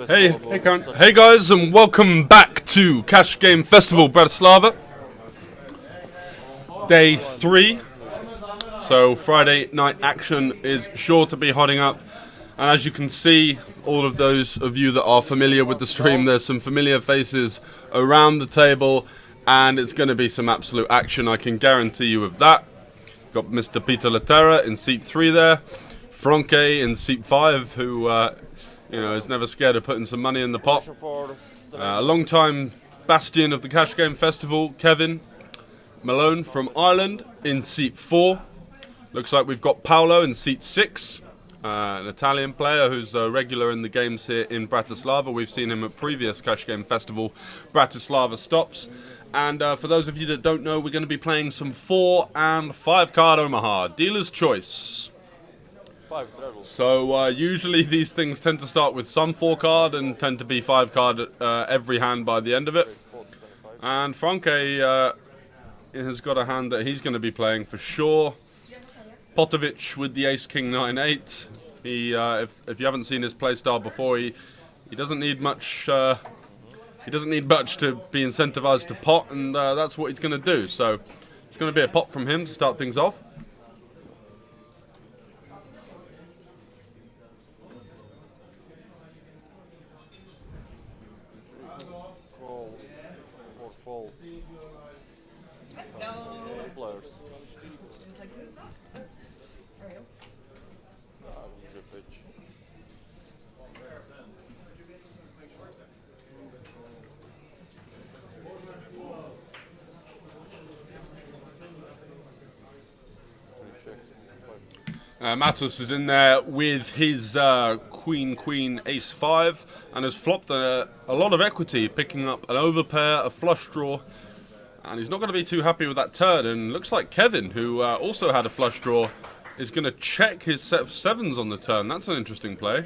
Hey guys, and welcome back to Cash Game Festival Bratislava. Day 3. So Friday night action is sure to be hotting up. And as you can see, all of those of you that are familiar with the stream, there's some familiar faces around the table. And it's going to be some absolute action, I can guarantee you of that. Got Mr. Peter Laterra in seat 3 there. Franke in seat 5, who is never scared of putting some money in the pot. A long-time bastion of the Cash Game Festival, Kevin Malone from Ireland in seat 4. Looks like we've got Paolo in seat 6, an Italian player who's a regular in the games here in Bratislava. We've seen him at previous Cash Game Festival Bratislava stops. And for those of you that don't know, we're going to be playing some 4 and 5 card Omaha, dealer's choice. So usually these things tend to start with some 4 card and tend to be 5 card every hand by the end of it. And Franke has got a hand that he's going to be playing for sure. Potovic with the Ace King 9-8. He, if you haven't seen his playstyle before, he doesn't need much. He doesn't need much to be incentivized to pot, and that's what he's going to do. So it's going to be a pot from him to start things off. Matos is in there with his Queen, Ace 5 and has flopped a lot of equity, picking up an overpair, a flush draw, and he's not going to be too happy with that turn. And looks like Kevin, who also had a flush draw, is going to check his set of 7s on the turn. That's an interesting play.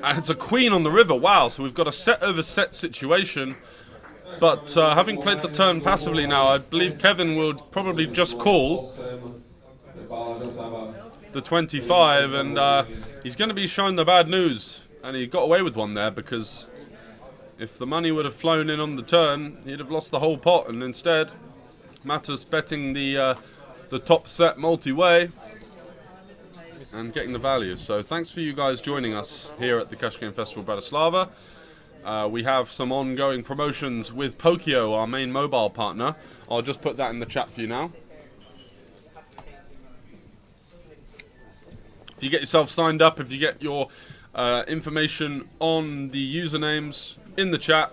And it's a Queen on the river. Wow, so we've got a set over set situation. But having played the turn passively now, I believe Kevin will probably just call the 25, and he's going to be shown the bad news. And he got away with one there, because if the money would have flown in on the turn, he'd have lost the whole pot. And instead, Matos betting the top set multi-way and getting the value. So thanks for you guys joining us here at the Cash Game Festival Bratislava. We have some ongoing promotions with Pokio, our main mobile partner. I'll just put that in the chat for you now. If you get yourself signed up, if you get your information on the usernames in the chat,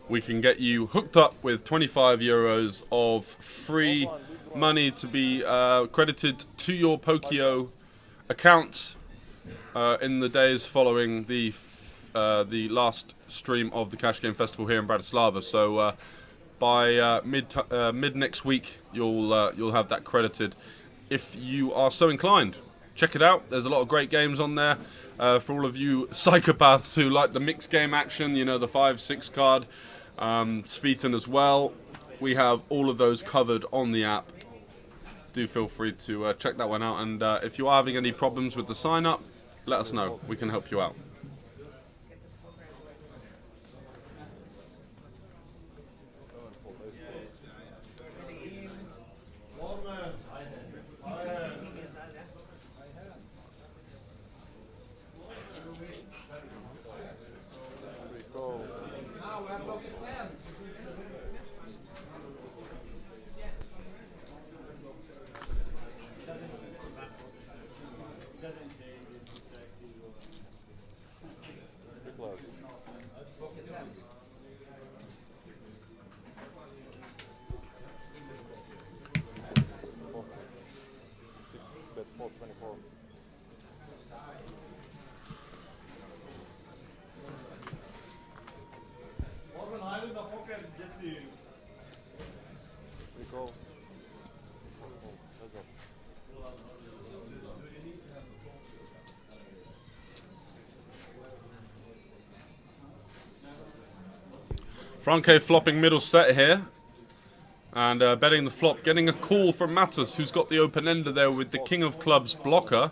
we can get you hooked up with 25 euros of free money to be credited to your Pokio account in the days following the last stream of the Cash Game Festival here in Bratislava. So by mid next week, you'll have that credited. If you are so inclined, check it out. There's a lot of great games on there for all of you psychopaths who like the mixed game action, the 5-6 card, Sveton as well. We have all of those covered on the app. Do feel free to check that one out. And if you are having any problems with the sign up, let us know. We can help you out. Franke flopping middle set here. And betting the flop, getting a call from Matos, who's got the open ender there with the King of Clubs blocker.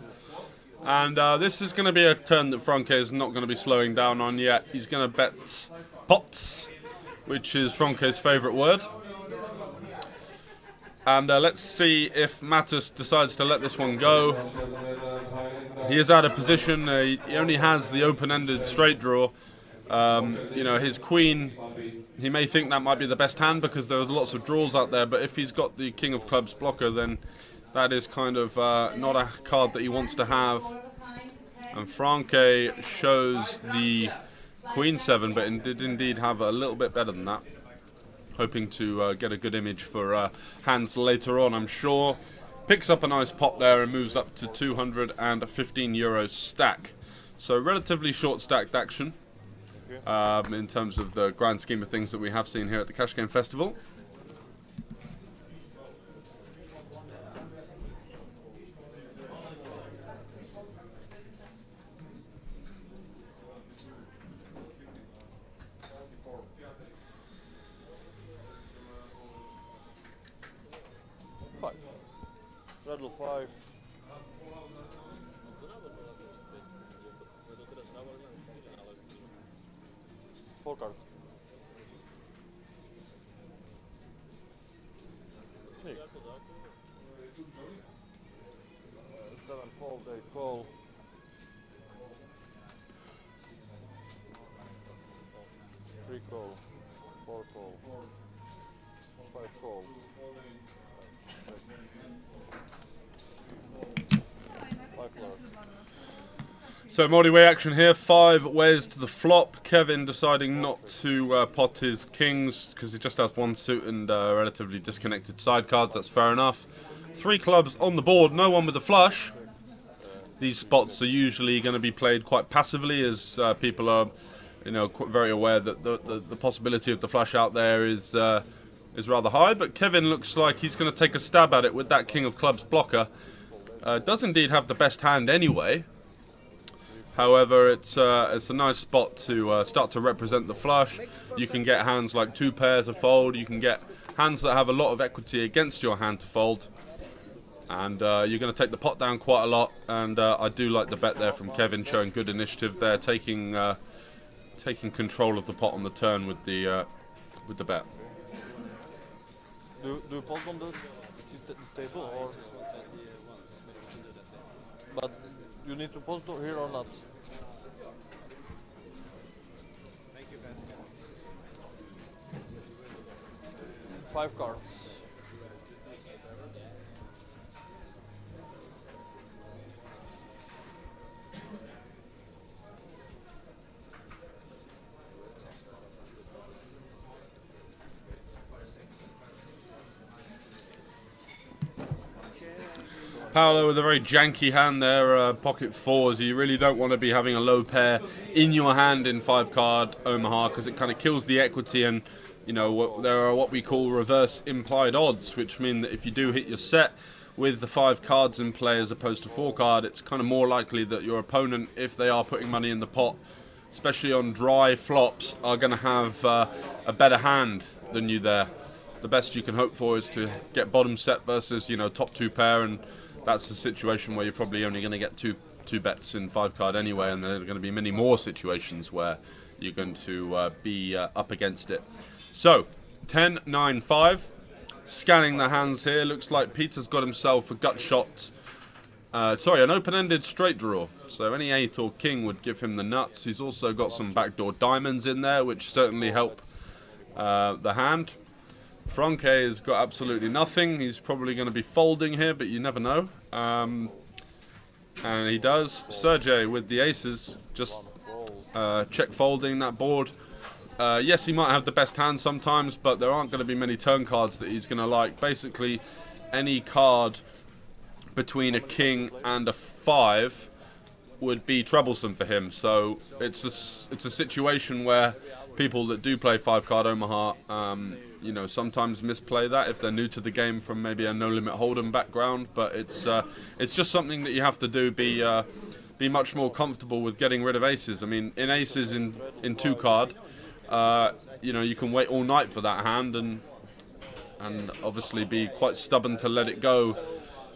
And this is going to be a turn that Franke is not going to be slowing down on yet. He's going to bet pots, which is Franke's favourite word. And let's see if Mattis decides to let this one go. He is out of position. He only has the open-ended straight draw. You know, his queen, he may think that might be the best hand because there are lots of draws out there. But if he's got the king of clubs blocker, then that is kind of not a card that he wants to have. And Franke shows the queen 7, but it did indeed have a little bit better than that. Hoping to get a good image for hands later on, I'm sure. Picks up a nice pot there and moves up to 215 euros stack. So relatively short stacked action in terms of the grand scheme of things that we have seen here at the Cash Game Festival. Rattle 5. Four cards. Take. 7 fold, 8 call. 3 call. 4 call. 5 call. So multi-way action here, 5 ways to the flop. Kevin deciding not to pot his kings because he just has 1 suit and relatively disconnected side cards. That's fair enough. 3 clubs on the board, no one with a flush. These spots are usually going to be played quite passively, as people are, you know, very aware that the possibility of the flush out there is rather high. But Kevin looks like he's going to take a stab at it with that king of clubs blocker. Does indeed have the best hand anyway. However, it's a nice spot to start to represent the flush. You can get hands like 2 pairs of fold. You can get hands that have a lot of equity against your hand to fold. And you're going to take the pot down quite a lot. And I do like the bet there from Kevin, showing good initiative there, taking control of the pot on the turn with the bet. Do you pot on the table or? But you need to pot here or not? Thank you, 5 cards. Paolo with a very janky hand there, pocket 4s. You really don't want to be having a low pair in your hand in 5-card Omaha because it kind of kills the equity, and you know there are what we call reverse implied odds, which mean that if you do hit your set with the 5 cards in play as opposed to 4-card, it's kind of more likely that your opponent, if they are putting money in the pot, especially on dry flops, are going to have a better hand than you there. The best you can hope for is to get bottom set versus, you know, top 2 pair, and that's a situation where you're probably only going to get two bets in 5-card anyway, and there are going to be many more situations where you're going to be up against it. So, 10, 9, 5. Scanning the hands here, looks like Peter's got himself a gut shot. An open-ended straight draw. So any 8 or king would give him the nuts. He's also got some backdoor diamonds in there, which certainly help the hand. Franke has got absolutely nothing. He's probably going to be folding here, but you never know. And he does. Sergey with the aces, just check folding that board. Yes, he might have the best hand sometimes, but there aren't going to be many turn cards that he's going to like. Basically, any card between a king and a 5 would be troublesome for him. So it's a situation where people that do play 5-card Omaha, you know, sometimes misplay that if they're new to the game from maybe a No Limit Hold'em background. But it's just something that you have to do. Be much more comfortable with getting rid of aces. I mean, in aces in 2-card, you know, you can wait all night for that hand and obviously be quite stubborn to let it go.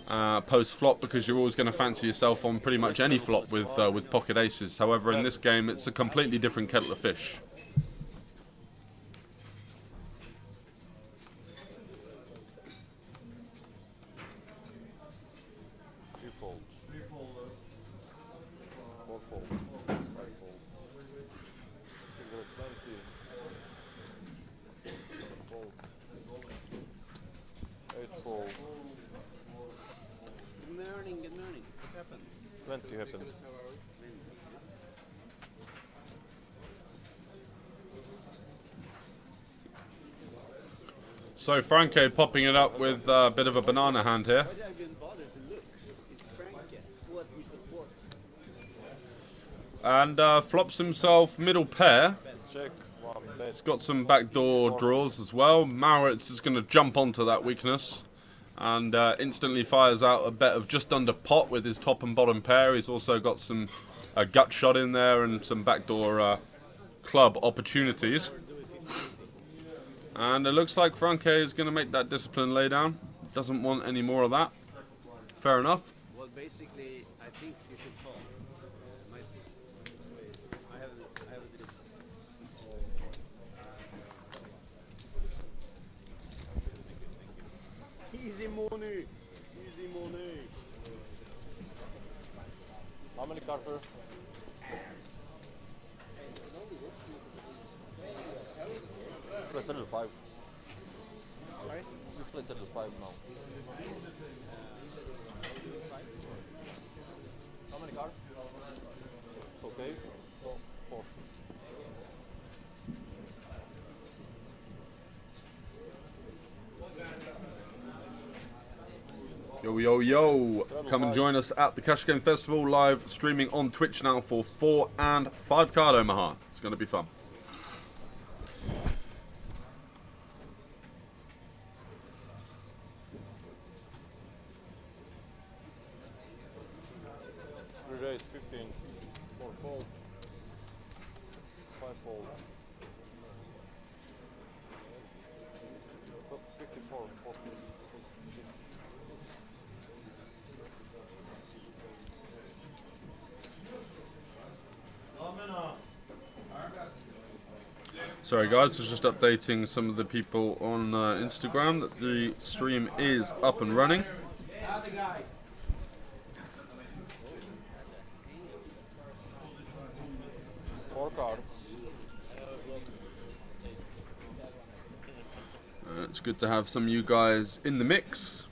post flop, because you're always going to fancy yourself on pretty much any flop with pocket aces. However, in this game, it's a completely different kettle of fish. Good morning. What happened? 20 happened. So Franke popping it up with a bit of a banana hand here. Why did I even bother to look? It's Franke. What we support. And flops himself middle pair. Check, one bet. He's got some backdoor draws as well. Maurits is going to jump onto that weakness and instantly fires out a bet of just under pot with his top and bottom pair. He's also got some gut shot in there and some backdoor club opportunities. And it looks like Franke is going to make that discipline lay down. Doesn't want any more of that. Fair enough. Well, basically, I think you should call. I have this. Easy money. Easy money. How many cards, sir? Play settle 5. Sorry? You play settle 5 now. How many cards? Okay. So, 4. Yo, yo, yo. Come and join us at the Cash Game Festival, live streaming on Twitch now for 4 and 5 card Omaha. It's going to be fun. Raise 15. 4 fold. 5 fold. 54. 46. Sorry guys, I was just updating some of the people on Instagram that the stream is up and running. 4 cards. It's good to have some of you guys in the mix.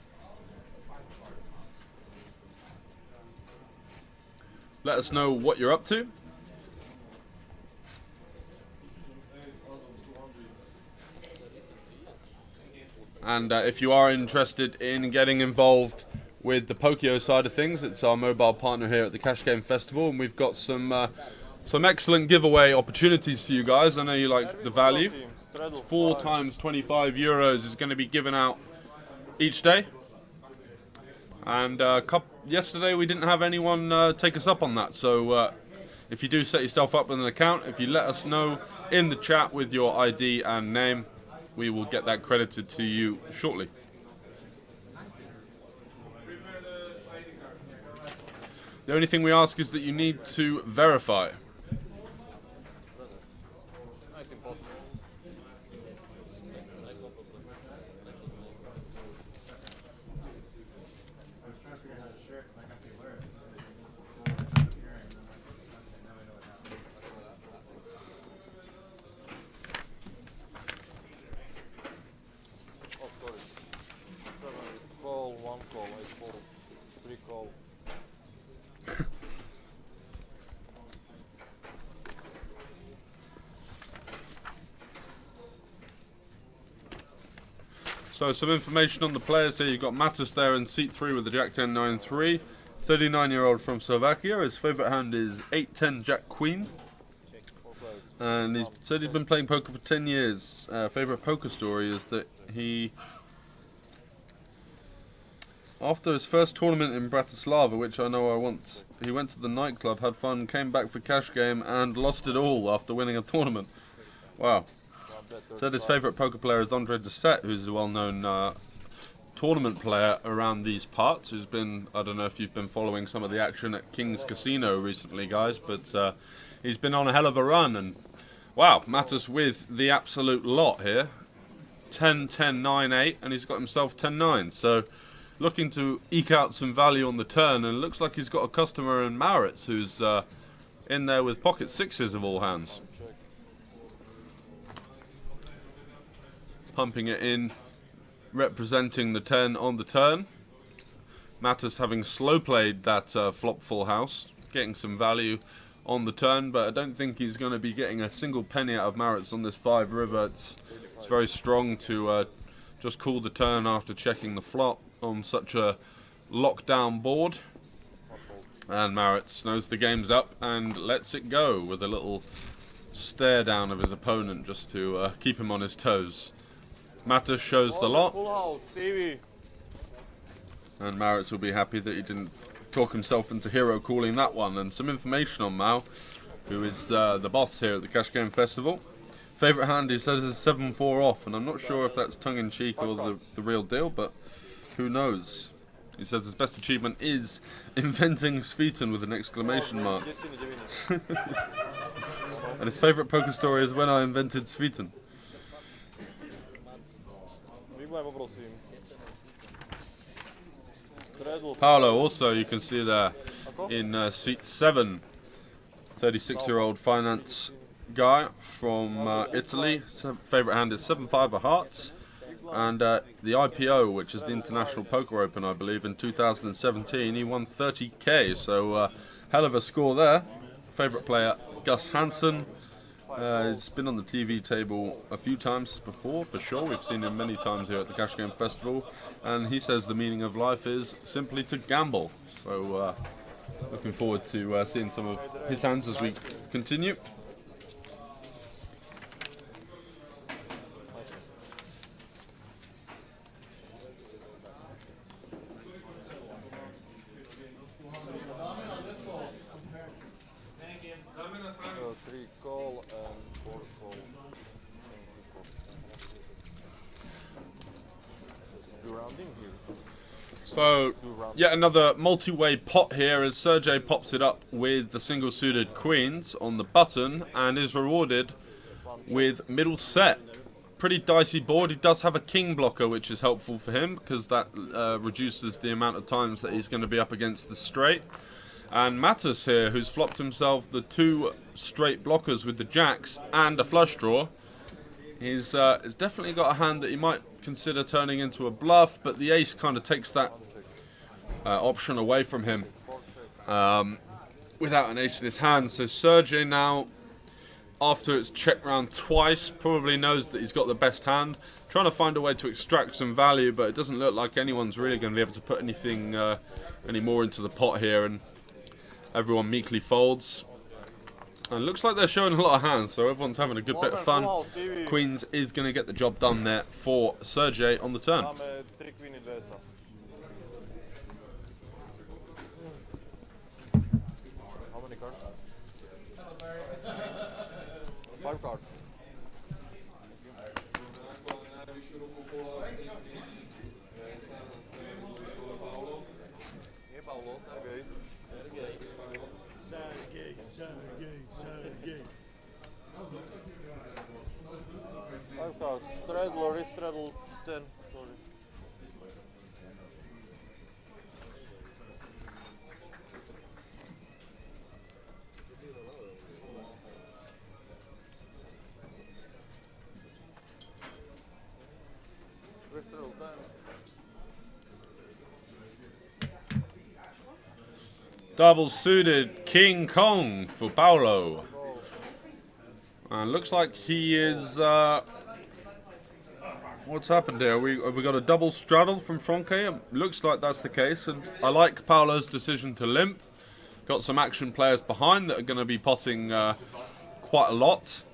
Let us know what you're up to. And if you are interested in getting involved with the Pokio side of things, it's our mobile partner here at the Cash Game Festival, and we've got some excellent giveaway opportunities for you guys. I know you like the value. 4 times 25 euros is going to be given out each day. And yesterday we didn't have anyone take us up on that. So if you do set yourself up with an account, if you let us know in the chat with your ID and name, we will get that credited to you shortly. The only thing we ask is that you need to verify. Call, 1 call, 8 fold, 3 call. So some information on the players here. You've got Matus there in seat 3 with the Jack 10 9-3. 39-year-old from Slovakia. His favourite hand is 8-10 Jack Queen. And he said he's been playing poker for 10 years. Favourite poker story is that he, after his first tournament in Bratislava, which I know he went to the nightclub, had fun, came back for cash game and lost it all after winning a tournament. Wow. Said his favourite poker player is Andre Dessert, who's a well-known tournament player around these parts who's been, I don't know if you've been following some of the action at King's Casino recently, guys, but he's been on a hell of a run, and wow, Matus with the absolute lot here. 10, 10, 9, 8, and he's got himself 10, 9. So looking to eke out some value on the turn, and it looks like he's got a customer in Maurits who's in there with pocket sixes of all hands. Pumping it in, representing the 10 on the turn. Matus having slow played that flop full house, getting some value on the turn, but I don't think he's going to be getting a single penny out of Maurits on this 5 river. It's very strong to just call the turn after checking the flop on such a lockdown board. And Maurits knows the game's up and lets it go with a little stare down of his opponent just to keep him on his toes. Matus shows the lot. And Maurits will be happy that he didn't talk himself into hero calling that one. And some information on Mao, who is the boss here at the Cash Game Festival. Favourite hand, he says, is 7-4 off, and I'm not sure if that's tongue-in-cheek or the real deal, but who knows. He says his best achievement is inventing Sveton with an exclamation mark. And his favourite poker story is when I invented Sveton. Paolo also, you can see there in seat 7, 36-year-old finance guy from Italy. Favourite hand is 7-5 of hearts, and the IPO, which is the International Poker Open, I believe, in 2017, he won 30k, so hell of a score there. Favourite player, Gus Hansen. He's been on the TV table a few times before, for sure. We've seen him many times here at the Cash Game Festival, and he says the meaning of life is simply to gamble. So looking forward to seeing some of his hands as we continue. So, yet another multi-way pot here as Sergey pops it up with the single-suited queens on the button and is rewarded with middle set. Pretty dicey board. He does have a king blocker, which is helpful for him because that reduces the amount of times that he's going to be up against the straight. And Matus here, who's flopped himself the 2 straight blockers with the jacks and a flush draw. He's definitely got a hand that he might consider turning into a bluff, but the ace kind of takes that option away from him without an ace in his hand. So Sergey now, after it's checked round twice, probably knows that he's got the best hand, trying to find a way to extract some value, but it doesn't look like anyone's really going to be able to put anything any more into the pot here, and everyone meekly folds. And it looks like they're showing a lot of hands, so everyone's having a good bit of fun. Queens is going to get the job done there for Sergey on the turn. How many cards? 5 cards. Sergey. 5 cards. Straddle or straddle 10. Sorry. Straddle 10. Double suited King Kong for Paolo. And looks like he is... what's happened here? Have we got a double straddle from Franke? Looks like that's the case. And I like Paolo's decision to limp. Got some action players behind that are going to be potting quite a lot.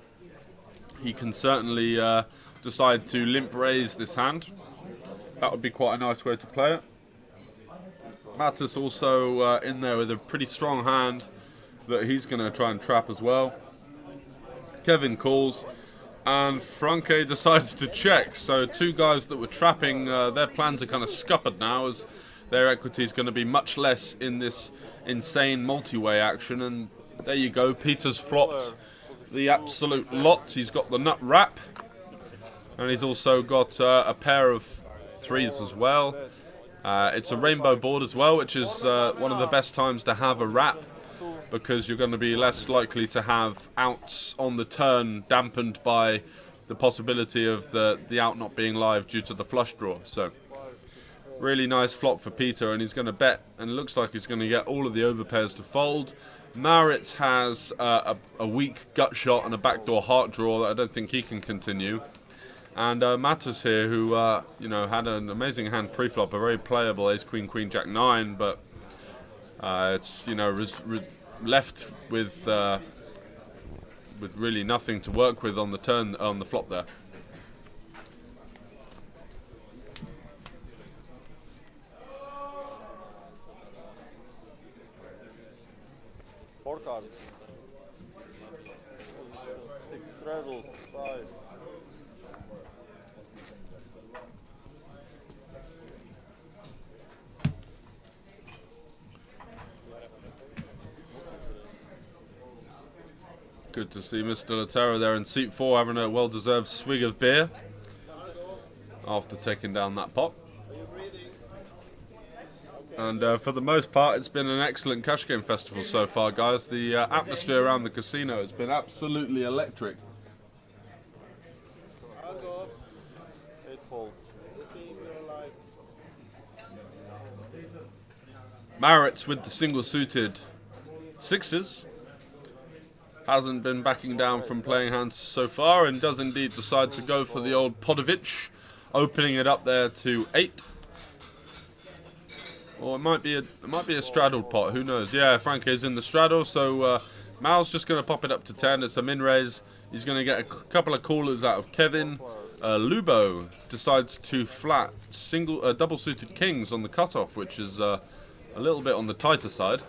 He can certainly decide to limp raise this hand. That would be quite a nice way to play it. Matus also in there with a pretty strong hand that he's going to try and trap as well. Kevin calls. And Franke decides to check. So two guys that were trapping, their plans are kind of scuppered now, as their equity is going to be much less in this insane multi-way action. And there you go, Peter's flopped the absolute lot. He's got the nut wrap, and he's also got a pair of threes as well. It's a rainbow board as well, which is one of the best times to have a wrap, because you're going to be less likely to have outs on the turn dampened by the possibility of the out not being live due to the flush draw. So really nice flop for Peter, and he's going to bet, and it looks like he's going to get all of the overpairs to fold. Maritz has a weak gut shot and a backdoor heart draw that I don't think he can continue. And Matus here, who you know, had an amazing hand pre-flop, a very playable ace queen queen jack 9, but it's, you know, left with really nothing to work with on the turn, on the flop there. Four cards. 6 straddle, 5. Good to see Mr. Latero there in seat 4 having a well-deserved swig of beer after taking down that pot. And for the most part, it's been an excellent cash game festival so far, guys. The atmosphere around the casino has been absolutely electric. 8 fold. Maritz with the single-suited sixes. Hasn't been backing down from playing hands so far, and does indeed decide to go for the old Podovich, opening it up there to 8. Or it might be a straddled pot, who knows? Yeah, Franke's in the straddle, so Mal's just going to pop it up to 10. It's a min raise. He's going to get a couple of callers out of Kevin. Lubo decides to flat double suited kings on the cutoff, which is a little bit on the tighter side.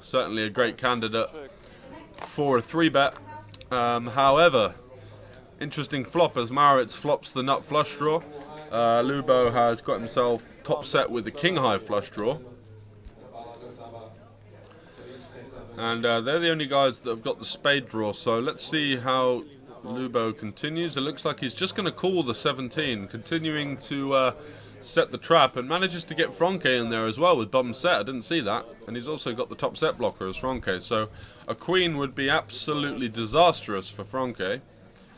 Certainly a great candidate for a 3-bet. However, interesting flop as Maritz flops the nut flush draw. Lubo has got himself top set with the king high flush draw. And they're the only guys that have got the spade draw. So let's see how Lubo continues. It looks like he's just going to call the 17, continuing to set the trap, and manages to get Franke in there as well with bottom set. I didn't see that. And he's also got the top set blocker as Franke. So a queen would be absolutely disastrous for Franke.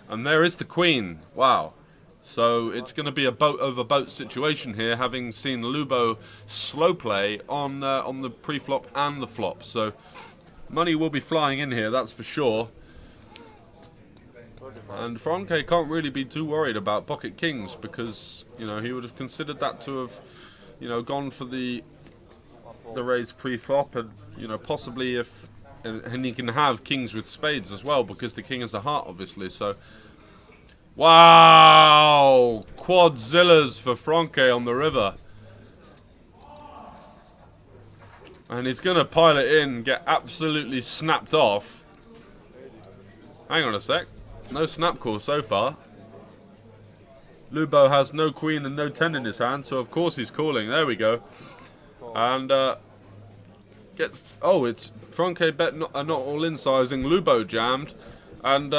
And there is the queen. Wow. So it's going to be a boat over boat situation here, having seen Lubo slow play on the pre-flop and the flop. So money will be flying in here, that's for sure. And Franke can't really be too worried about pocket kings, because, you know, he would have considered that to have, you know, gone for the raise pre-flop, and, you know, possibly if, and he can have kings with spades as well, because the king is a heart, obviously. So wow, quadzillas for Franke on the river, and he's gonna pile it in, get absolutely snapped off. Hang on a sec. No snap call so far. Lubo has no queen and no 10 in his hand, so of course he's calling. There we go. And gets... Oh, it's Franke bet not all-in sizing. Lubo jammed. And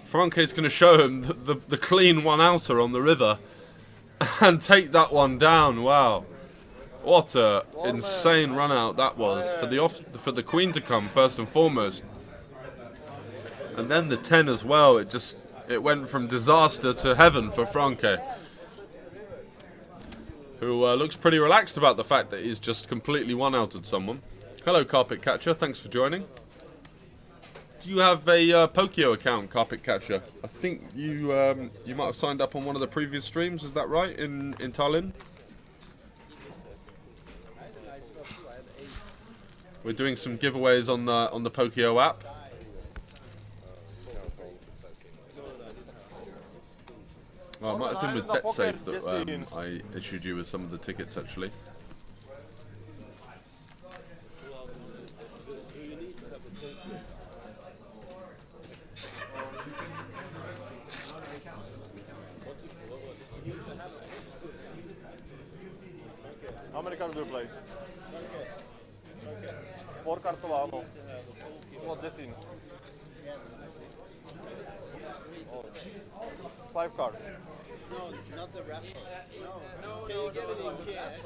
Franke's going to show him the clean one-outer on the river. And take that one down. Wow. What a insane run-out that was. For the queen to come, first and foremost. And then the 10 as well, it went from disaster to heaven for Franke, who looks pretty relaxed about the fact that he's just completely one-outed someone. Hello, Carpet Catcher, thanks for joining. Do you have a Pokio account, Carpet Catcher? I think you might have signed up on one of the previous streams, is that right, in Tallinn? We're doing some giveaways on the Pokio app. Well, it might have been with BetSafe that I issued you with some of the tickets, actually. 4-kartová, áno. No, desín. 5 cards. No, not the raffle. No. Can you get it in cash?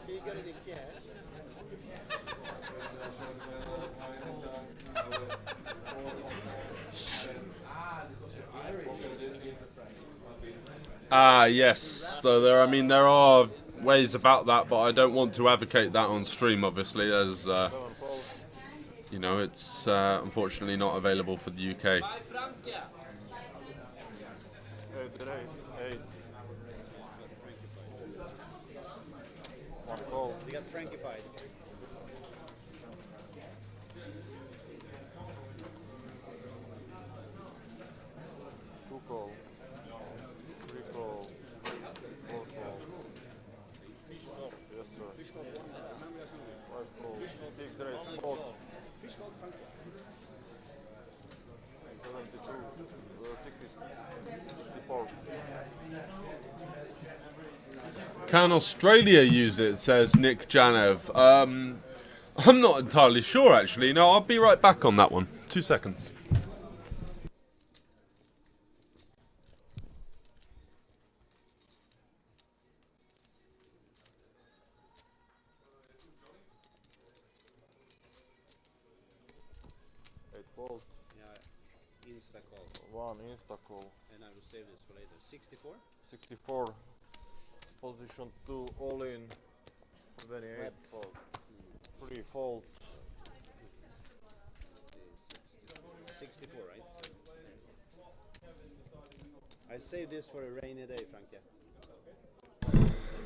Can you get it in cash? Ah, yes. So there are ways about that, but I don't want to advocate that on stream, obviously, as 7 fold. you know, it's unfortunately not available for the UK. 8 raise. 8. 1 call. They got Frankified. 2 call. 3 call. 4 call. Yes, sir. 5 call. 6 raise. Post. 72. 64. Can Australia use it, says Nick Janev. I'm not entirely sure, actually. No, I'll be right back on that one. 2 seconds. Fold. Yeah, insta call. 1 insta call. And I will save this for later. 64? 64. Position 2 all in. 28 fold. 3 fold. 64, right? I save this for a rainy day, Frankie.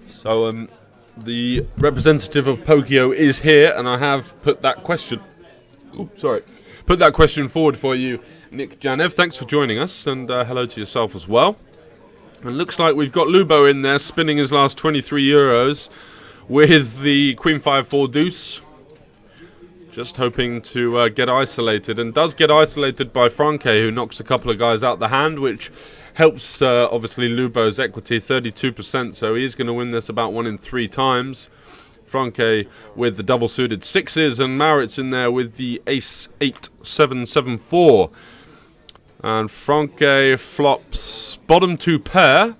So, the representative of Pokio is here, and I have put that question. Put that question forward for you, Nick Janev. Thanks for joining us, and hello to yourself as well. And looks like we've got Lubo in there spinning his last 23 euros with the Queen 5-4 deuce. Just hoping to get isolated, and does get isolated by Franke, who knocks a couple of guys out the hand, which helps obviously Lubo's equity, 32%, so he is going to win this about 1 in 3 times. Franke with the double suited sixes, and Maurits in there with the ace 8-7-7-4. And Franke flops bottom 2 pair,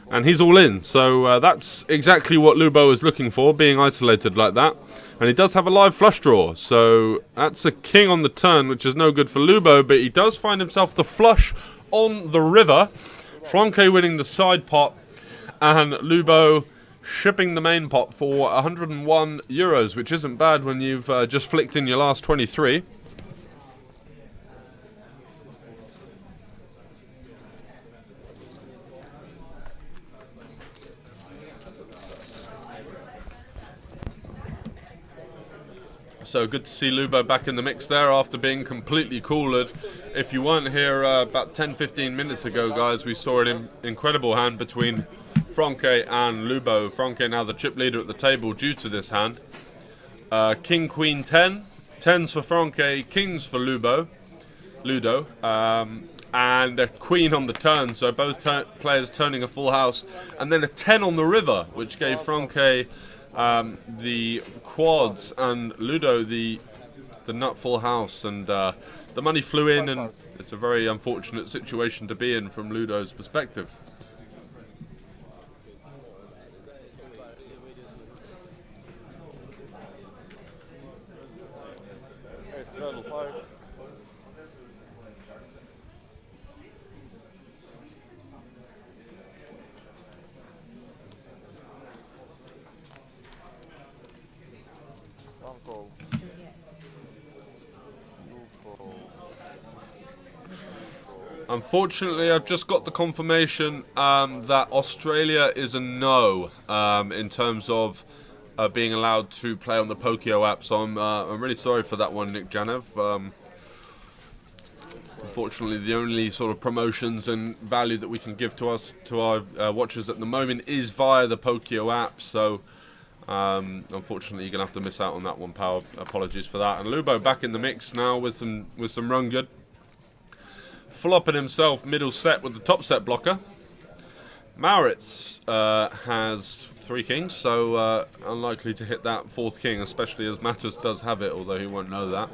and he's all in. So that's exactly what Lubo is looking for, being isolated like that. And he does have a live flush draw, so that's a king on the turn, which is no good for Lubo, but he does find himself the flush on the river. Franke winning the side pot, and Lubo shipping the main pot for 101 euros, which isn't bad when you've just flicked in your last 23. So good to see Lubo back in the mix there after being completely cooled. If you weren't here about 10-15 minutes ago, guys, we saw an incredible hand between Franke and Lubo. Franke now the chip leader at the table due to this hand. King, Queen, 10. 10s for Franke, Kings for Ludo. And a Queen on the turn, so both players turning a full house. And then a 10 on the river, which gave Franke the quads and Ludo the nut full house. And the money flew in, and it's a very unfortunate situation to be in from Ludo's perspective. Level 5. One call. Two call. Unfortunately, I've just got the confirmation that Australia is a no in terms of being allowed to play on the Pokio app. So I'm really sorry for that one, Nick Janev. Unfortunately, the only sort of promotions and value that we can give to our watchers at the moment is via the Pokio app. So unfortunately, you're gonna have to miss out on that one, pal. Apologies for that. And Lubo back in the mix now with some run good. Flopping himself middle set with the top set blocker. Maurits has 3 kings, so unlikely to hit that 4th king, especially as Matus does have it, although he won't know that.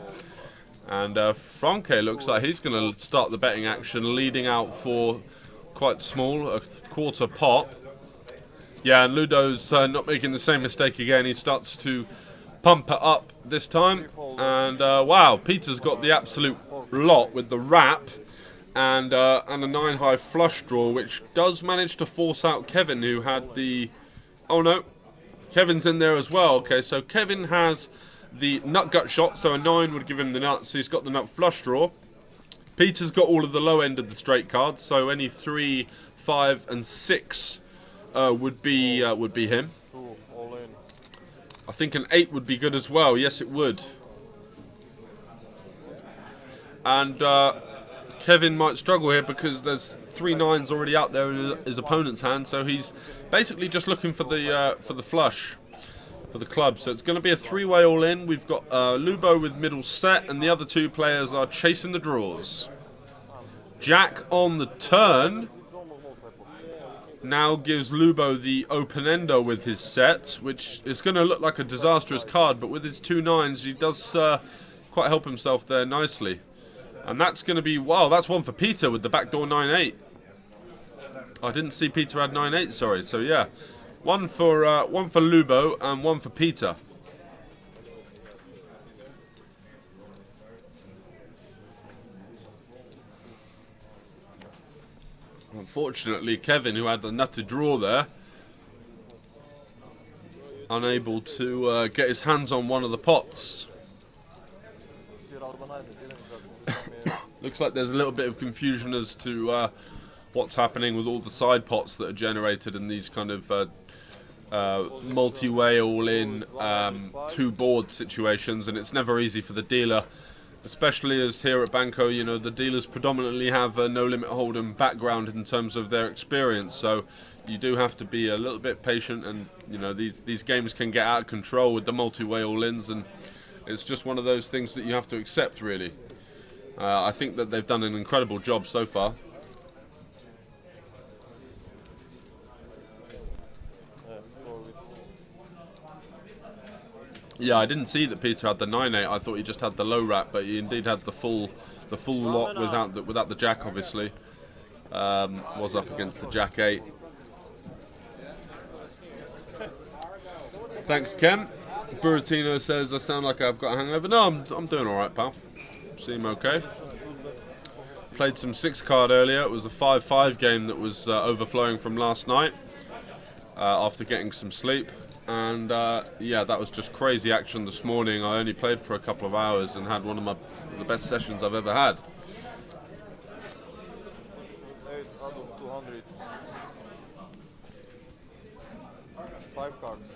And Franke looks like he's going to start the betting action, leading out for quite small, a 1/4 pot. Yeah, and Ludo's not making the same mistake again. He starts to pump it up this time. And wow, Peter's got the absolute lot with the wrap and a 9 high flush draw, which does manage to force out Kevin, who had the... Oh no, Kevin's in there as well. Okay, so Kevin has the nut gut shot, so a 9 would give him the nuts. He's got the nut flush draw. Peter's got all of the low end of the straight cards, so any 3, 5, and 6 would be him. All in. I think an 8 would be good as well. Yes, it would. And Kevin might struggle here because there's 3 9s already out there in his opponent's hand, so he's basically just looking for the flush. For the club, so it's going to be a 3-way all in. We've got Lubo with middle set, and the other 2 players are chasing the draws. Jack on the turn now gives Lubo the open ender with his set, which is going to look like a disastrous card, but with his 2 9s, he does quite help himself there nicely. And that's going to be, wow, that's one for Peter with the backdoor 9-8. I didn't see Peter had 9-8, sorry. So yeah. One for Lubo and 1 for Peter. Unfortunately, Kevin, who had the nutted draw there, unable to get his hands on one of the pots. Looks like there's a little bit of confusion as to what's happening with all the side pots that are generated in these kind of multi-way all-in 2-board situations, and it's never easy for the dealer, especially as here at Banco, you know, the dealers predominantly have a no-limit hold'em background in terms of their experience, so you do have to be a little bit patient, and you know, these games can get out of control with the multi-way all-ins, and it's just one of those things that you have to accept, really. I think that they've done an incredible job so far. Yeah, I didn't see that Peter had the 9-8. I thought he just had the low wrap, but he indeed had the full lot without the jack. Obviously, was up against the jack 8. Thanks, Ken. Buratino says I sound like I've got a hangover. No, I'm doing all right, pal. Seem okay. Played some 6-card earlier. It was a 5-5 game that was overflowing from last night after getting some sleep. And yeah, that was just crazy action this morning. I only played for a couple of hours and had one of the best sessions I've ever had. 8 out of 200. 5 cards.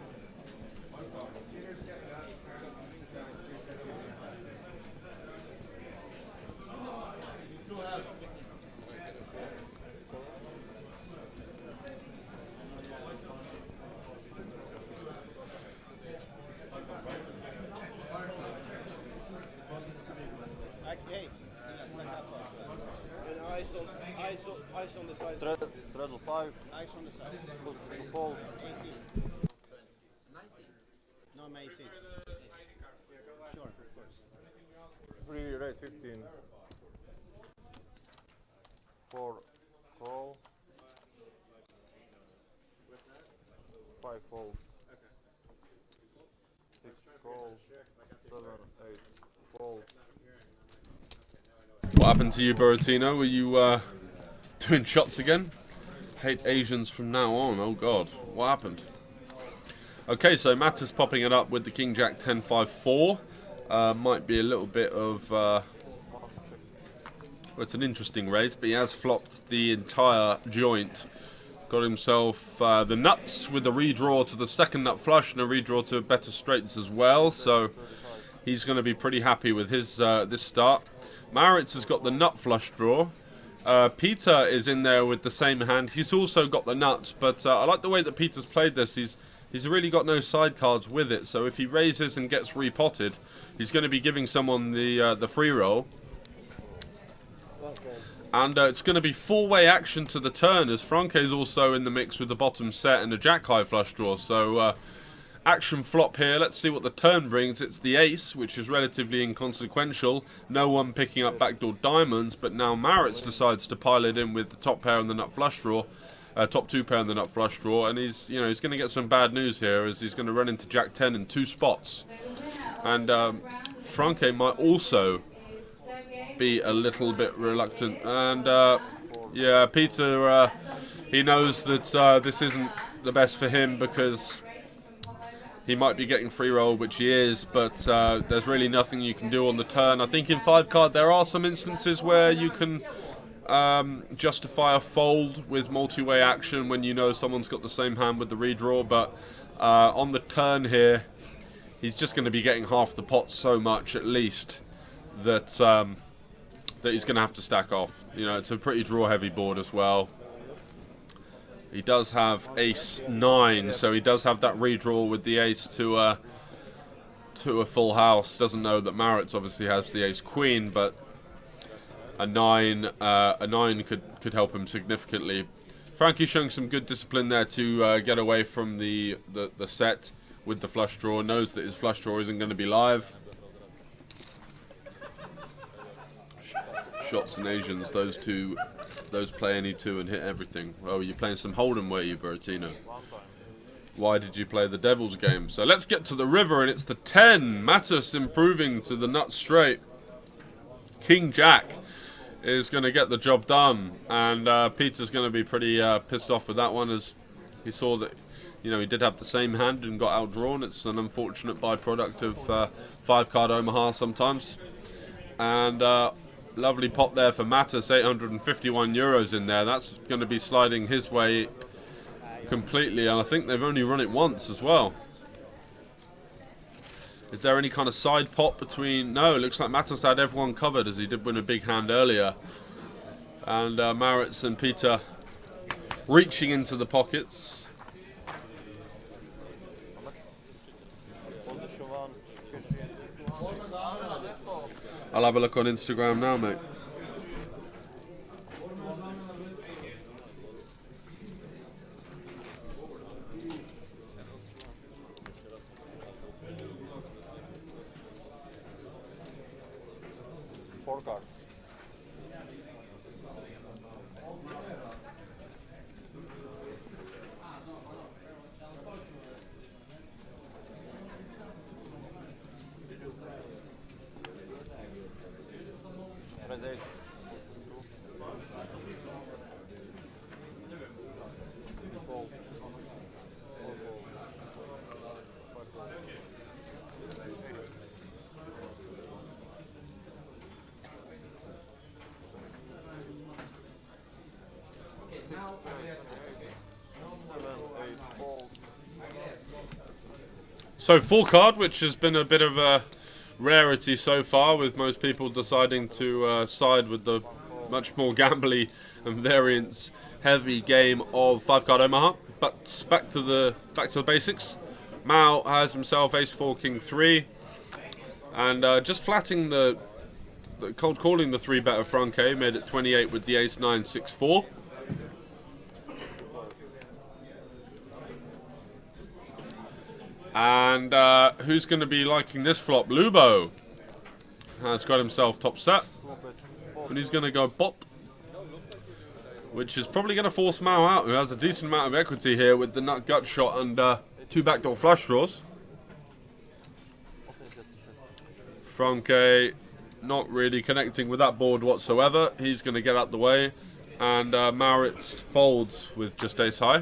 Ice on the side. Treadle 5. Ice on the side. Push to fold. 18. No, I'm 18. Sure, of course. Raise 15. 4 call. 5 fold. 6 call. 7, 8 fold. What happened to you, Buratino? Were you doing shots again? Hate Asians from now on. Oh God, what happened? Okay, so Matt is popping it up with the King Jack 10-5-4. Might be a little bit of well, it's an interesting raise, but he has flopped the entire joint. Got himself the nuts with a redraw to the second nut flush and a redraw to better straights as well. So he's going to be pretty happy with his this start. Maritz has got the nut flush draw. Peter is in there with the same hand. He's also got the nuts, but I like the way that Peter's played this. He's really got no side cards with it, so if he raises and gets repotted, he's going to be giving someone the free roll. And it's going to be four-way action to the turn, as Franke's also in the mix with the bottom set and a jack-high flush draw. So action flop here. Let's see what the turn brings. It's the ace, which is relatively inconsequential. No one picking up backdoor diamonds, but now Maritz decides to pile it in with the top pair and the nut flush draw. Top two pair and the nut flush draw, and he's going to get some bad news here, as he's going to run into Jack 10 in two spots. And Franke might also be a little bit reluctant, and yeah, Peter, he knows that this isn't the best for him, because he might be getting free roll, which he is, but there's really nothing you can do on the turn. I think in 5-card there are some instances where you can justify a fold with multi-way action when you know someone's got the same hand with the redraw, but on the turn here, he's just going to be getting half the pot so much at least that that he's going to have to stack off. It's a pretty draw-heavy board as well. He does have ace 9, so he does have that redraw with the ace to a full house. Doesn't know that Maritz obviously has the ace queen, but a 9 could help him significantly. Frankie's showing some good discipline there to get away from the set with the flush draw. Knows that his flush draw isn't going to be live. Shots and Asians, those play any two and hit everything. Oh, you're playing some Hold'em, were you, Bertino? Why did you play the Devil's game? So let's get to the river, and it's the 10. Matus improving to the nut straight. King Jack is going to get the job done, and Peter's going to be pretty pissed off with that one, as he saw that he did have the same hand and got outdrawn. It's an unfortunate byproduct of 5-card Omaha sometimes. And lovely pot there for Matus, 851 euros in there. That's going to be sliding his way completely, and I think they've only run it once as well. Is there any kind of side pot between? No, it looks like Matus had everyone covered, as he did win a big hand earlier. And Maritz and Peter reaching into the pockets. I'll have a look on Instagram now, mate. Four cards. Ready. Fold. So 4-card, which has been a bit of a rarity so far, with most people deciding to side with the much more gambly and variance heavy game of 5-card Omaha. But back to the basics. Mao has himself ace 4 king 3, and just flatting the cold calling the 3-bet of Franke, made it 28 with the ace 9 6 4. And who's going to be liking this flop? Lubo has got himself top set, and he's going to go bot, which is probably going to force Mao out, who has a decent amount of equity here with the nut gut shot and 2 backdoor flush draws. Franke not really connecting with that board whatsoever. He's going to get out the way, and Maritz folds with just ace high.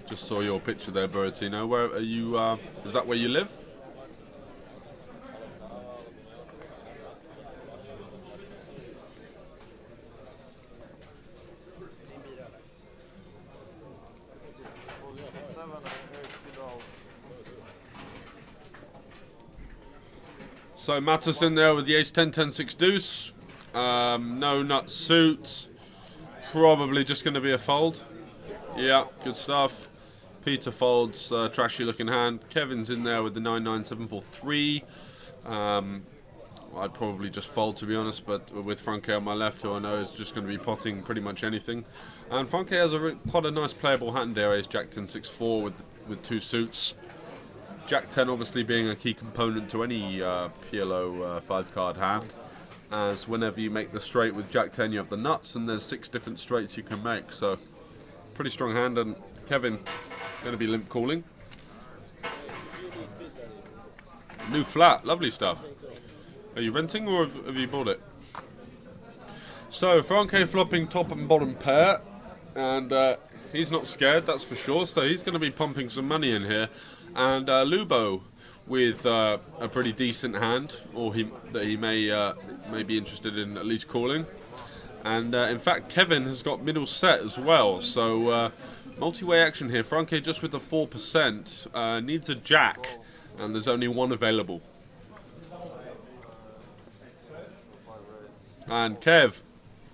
Just saw your picture there, Bertino. Where are you? Is that where you live? So Mattis in there with the ace 10, 10, 6 deuce. No nut suit. Probably just going to be a fold. Yeah, good stuff. Peter folds, trashy looking hand. Kevin's in there with the 9, 9, 7, 4, 3. I'd probably just fold, to be honest, but with Franke on my left, who I know is just going to be potting pretty much anything. And Franke has quite a nice playable hand there. Ace Jack 10, 6, 4 with 2 suits. Jack 10 obviously being a key component to any PLO 5-card hand, as whenever you make the straight with Jack 10 you have the nuts, and there's 6 different straights you can make, so pretty strong hand. And Kevin going to be limp calling. New flat, lovely stuff. Are you renting or have you bought it? So Franke flopping top and bottom pair, and he's not scared, that's for sure, so he's going to be pumping some money in here. And Lubo with a pretty decent hand, or that he may be interested in at least calling. And in fact, Kevin has got middle set as well, so multi-way action here. Franke just with the 4% needs a jack, and there's only one available. And Kev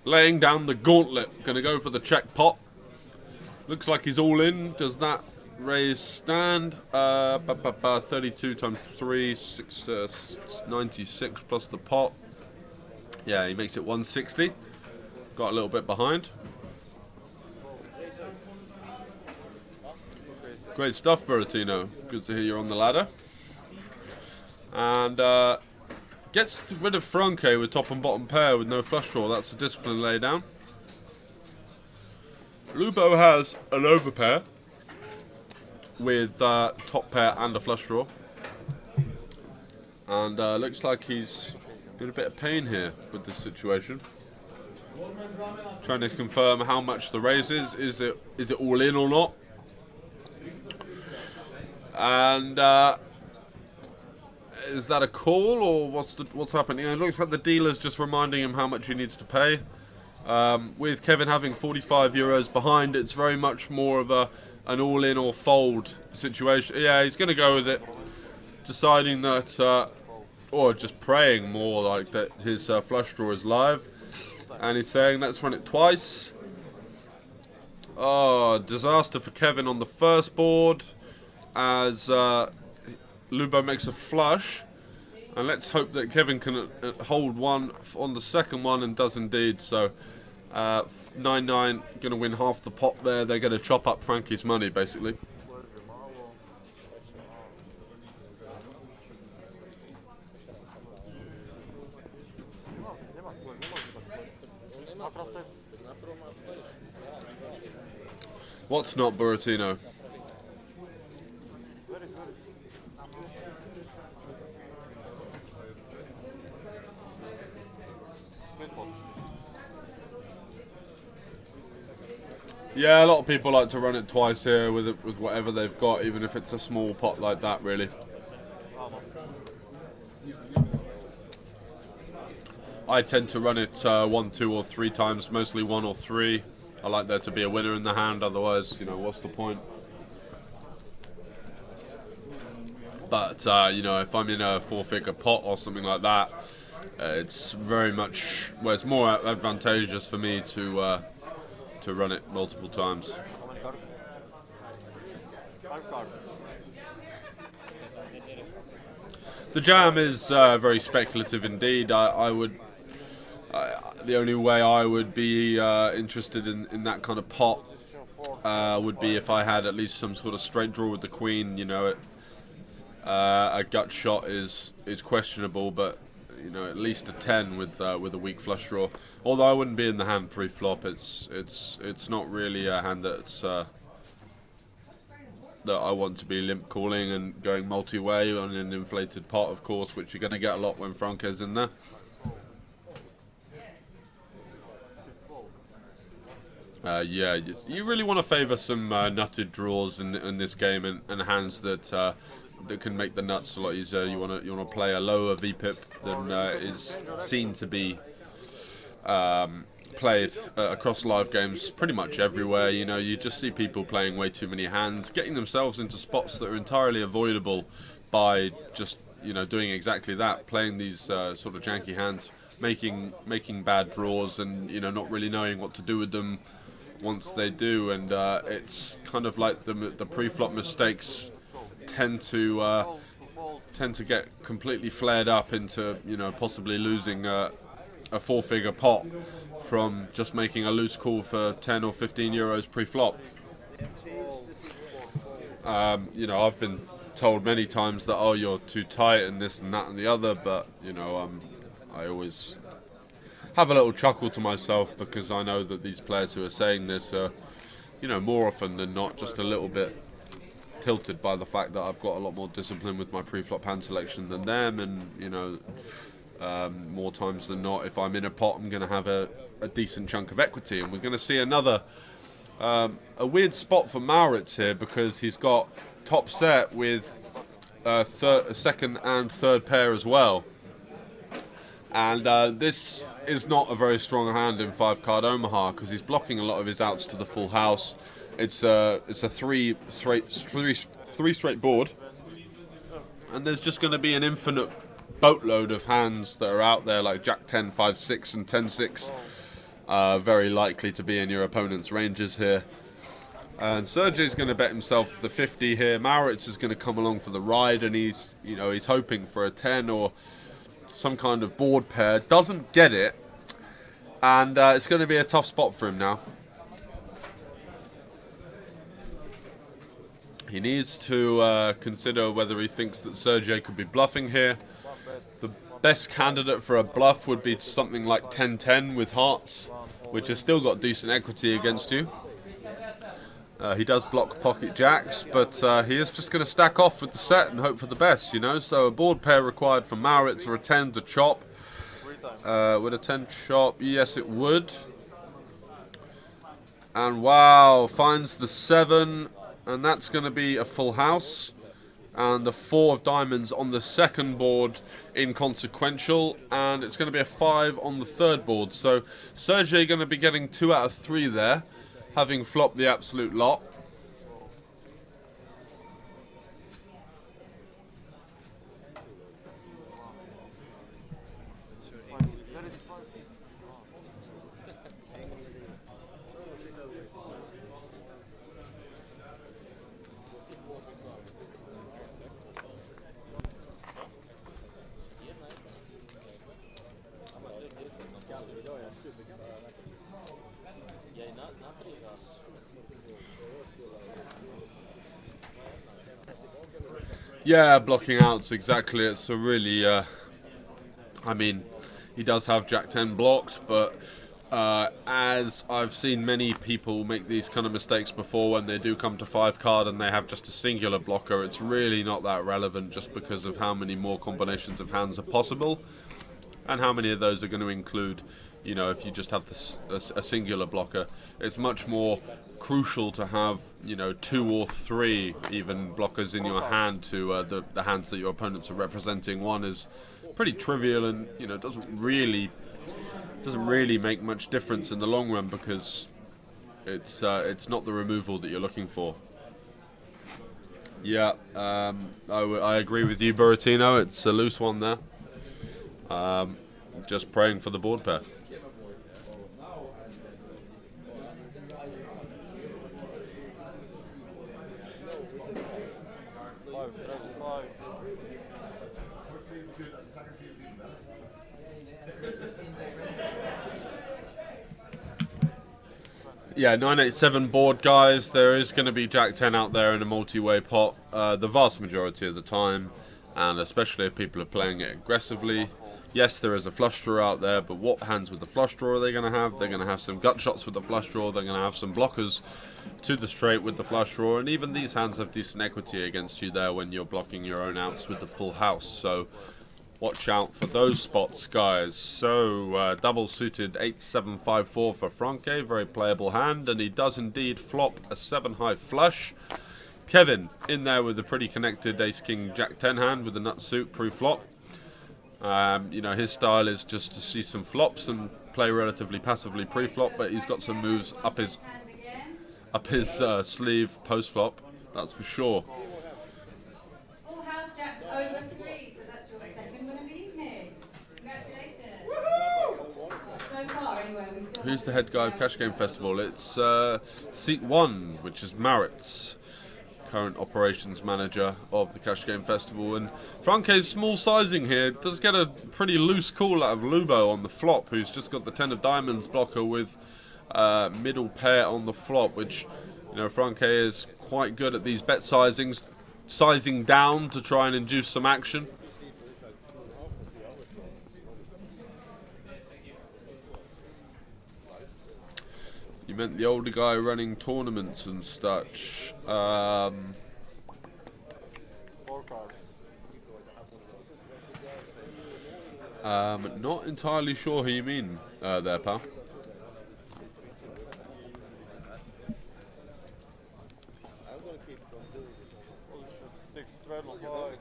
laying down the gauntlet, going to go for the check pot. Looks like he's all in. Does that raise stand? 32 times 3, 96 plus the pot. Yeah, he makes it 160. Got a little bit behind. Great stuff, Buratino. Good to hear you're on the ladder. And gets rid of Franke with top and bottom pair with no flush draw. That's a discipline lay down. Lubo has an overpair with top pair and a flush draw, and looks like he's in a bit of pain here with this situation. Trying to confirm how much the raise is. Is it all in or not? And is that a call, or what's happening? It looks like the dealer's just reminding him how much he needs to pay. With Kevin having 45 euros behind, it's very much more of an all-in or fold situation. Yeah, he's going to go with it, deciding that, or just praying more like that his flush draw is live. And he's saying, let's run it twice. Oh, disaster for Kevin on the first board, as Lubo makes a flush. And let's hope that Kevin can hold one on the second one, and does indeed. So 9-9 going to win half the pot there. They're going to chop up Franke's money, basically. What's not, Buratino? Yeah, a lot of people like to run it twice here with whatever they've got, even if it's a small pot like that, really. I tend to run it 1, 2, or 3 times, mostly 1 or 3. I like there to be a winner in the hand, otherwise, you know, what's the point? But, you know, if I'm in a 4-figure pot or something like that, it's very much, well, it's more advantageous for me to run it multiple times. The jam is very speculative indeed. The only way I would be interested in that kind of pot would be if I had at least some sort of straight draw with the queen. You know, a gut shot is questionable, but you know, at least a 10 with a weak flush draw. Although I wouldn't be in the hand pre-flop, it's not really a hand that's that I want to be limp calling and going multi-way on an inflated pot, of course, which you're going to get a lot when Franke's in there. Yeah, you really want to favour some nutted draws in this game, and hands that can make the nuts a lot easier. You want to play a lower VPIP than is seen to be played across live games pretty much everywhere. You know, you just see people playing way too many hands, getting themselves into spots that are entirely avoidable by just, you know, doing exactly that, playing these sort of janky hands, making bad draws, and, you know, not really knowing what to do with them once they do. And it's kind of like the pre-flop mistakes tend to get completely flared up into, you know, possibly losing a 4-figure pot from just making a loose call for 10 or 15 euros pre-flop. You know, I've been told many times that, oh, you're too tight and this and that and the other, but, you know, I always have a little chuckle to myself, because I know that these players who are saying this are, you know, more often than not just a little bit tilted by the fact that I've got a lot more discipline with my pre-flop hand selection than them, and, you know, more times than not, if I'm in a pot, I'm going to have a decent chunk of equity. And we're going to see another a weird spot for Maurits here, because he's got top set with second and third pair as well, and this is not a very strong hand in 5-card Omaha, because he's blocking a lot of his outs to the full house. It's a three straight board, and there's just going to be an infinite boatload of hands that are out there, like Jack 10, 5, 6, and 10, 6, very likely to be in your opponent's ranges here. And Sergey's going to bet himself the 50 here. Maurits is going to come along for the ride, and he's hoping for a 10 or some kind of board pair. Doesn't get it, and it's going to be a tough spot for him now. He needs to consider whether he thinks that Sergey could be bluffing here. The best candidate for a bluff would be something like 10-10 with hearts, which has still got decent equity against you. He does block pocket jacks, but he is just going to stack off with the set and hope for the best, you know. So a board pair required for Maurits, or a 10 to chop. Would a 10 chop? Yes, it would. And wow, finds the 7, and that's going to be a full house. And the 4 of diamonds on the second board, inconsequential, and it's going to be a 5 on the third board. So Sergey going to be getting 2 out of 3 there, having flopped the absolute lot. Yeah, blocking outs, exactly. It's a really, I mean, he does have Jack 10 blocked, but as I've seen many people make these kind of mistakes before, when they do come to 5-card and they have just a singular blocker, it's really not that relevant, just because of how many more combinations of hands are possible, and how many of those are going to include, you know, if you just have this, a singular blocker. It's much more crucial to have, you know, 2 or 3 even blockers in your hand to the hands that your opponents are representing. One is pretty trivial, and, you know, doesn't really make much difference in the long run, because it's not the removal that you're looking for. Yeah, I agree with you, Buratino. It's a loose one there. Just praying for the board pair. Yeah, 987 board, guys. There is going to be Jack 10 out there in a multi-way pot the vast majority of the time, and especially if people are playing it aggressively. Yes, there is a flush draw out there, but what hands with the flush draw are they going to have? They're going to have some gut shots with the flush draw. They're going to have some blockers to the straight with the flush draw, and even these hands have decent equity against you there when you're blocking your own outs with the full house. So watch out for those spots, guys. So double suited 8-7-5-4 for Franke, very playable hand, and he does indeed flop a 7-high flush. Kevin in there with a pretty connected ace-king Jack 10 hand with a nut suit pre-flop. You know, his style is just to see some flops and play relatively passively pre-flop, but he's got some moves up his sleeve post-flop. That's for sure. Full house jack over 3, so that's your second win of the evening. Congratulations. So far, anyway, we still Who's have the head guy of Cash Game Festival? It's Seat 1, which is Maritz, current operations manager of the Cash Game Festival. And Franke's small sizing here does get a pretty loose call out of Lubo on the flop, who's just got the 10 of diamonds blocker with middle pair on the flop, which, you know, Franke is quite good at these bet sizings, sizing down to try and induce some action. You meant the older guy running tournaments and such. 4 cards. Not entirely sure who you mean there, pal. I'm gonna keep on doing this. Position 6, treble 5.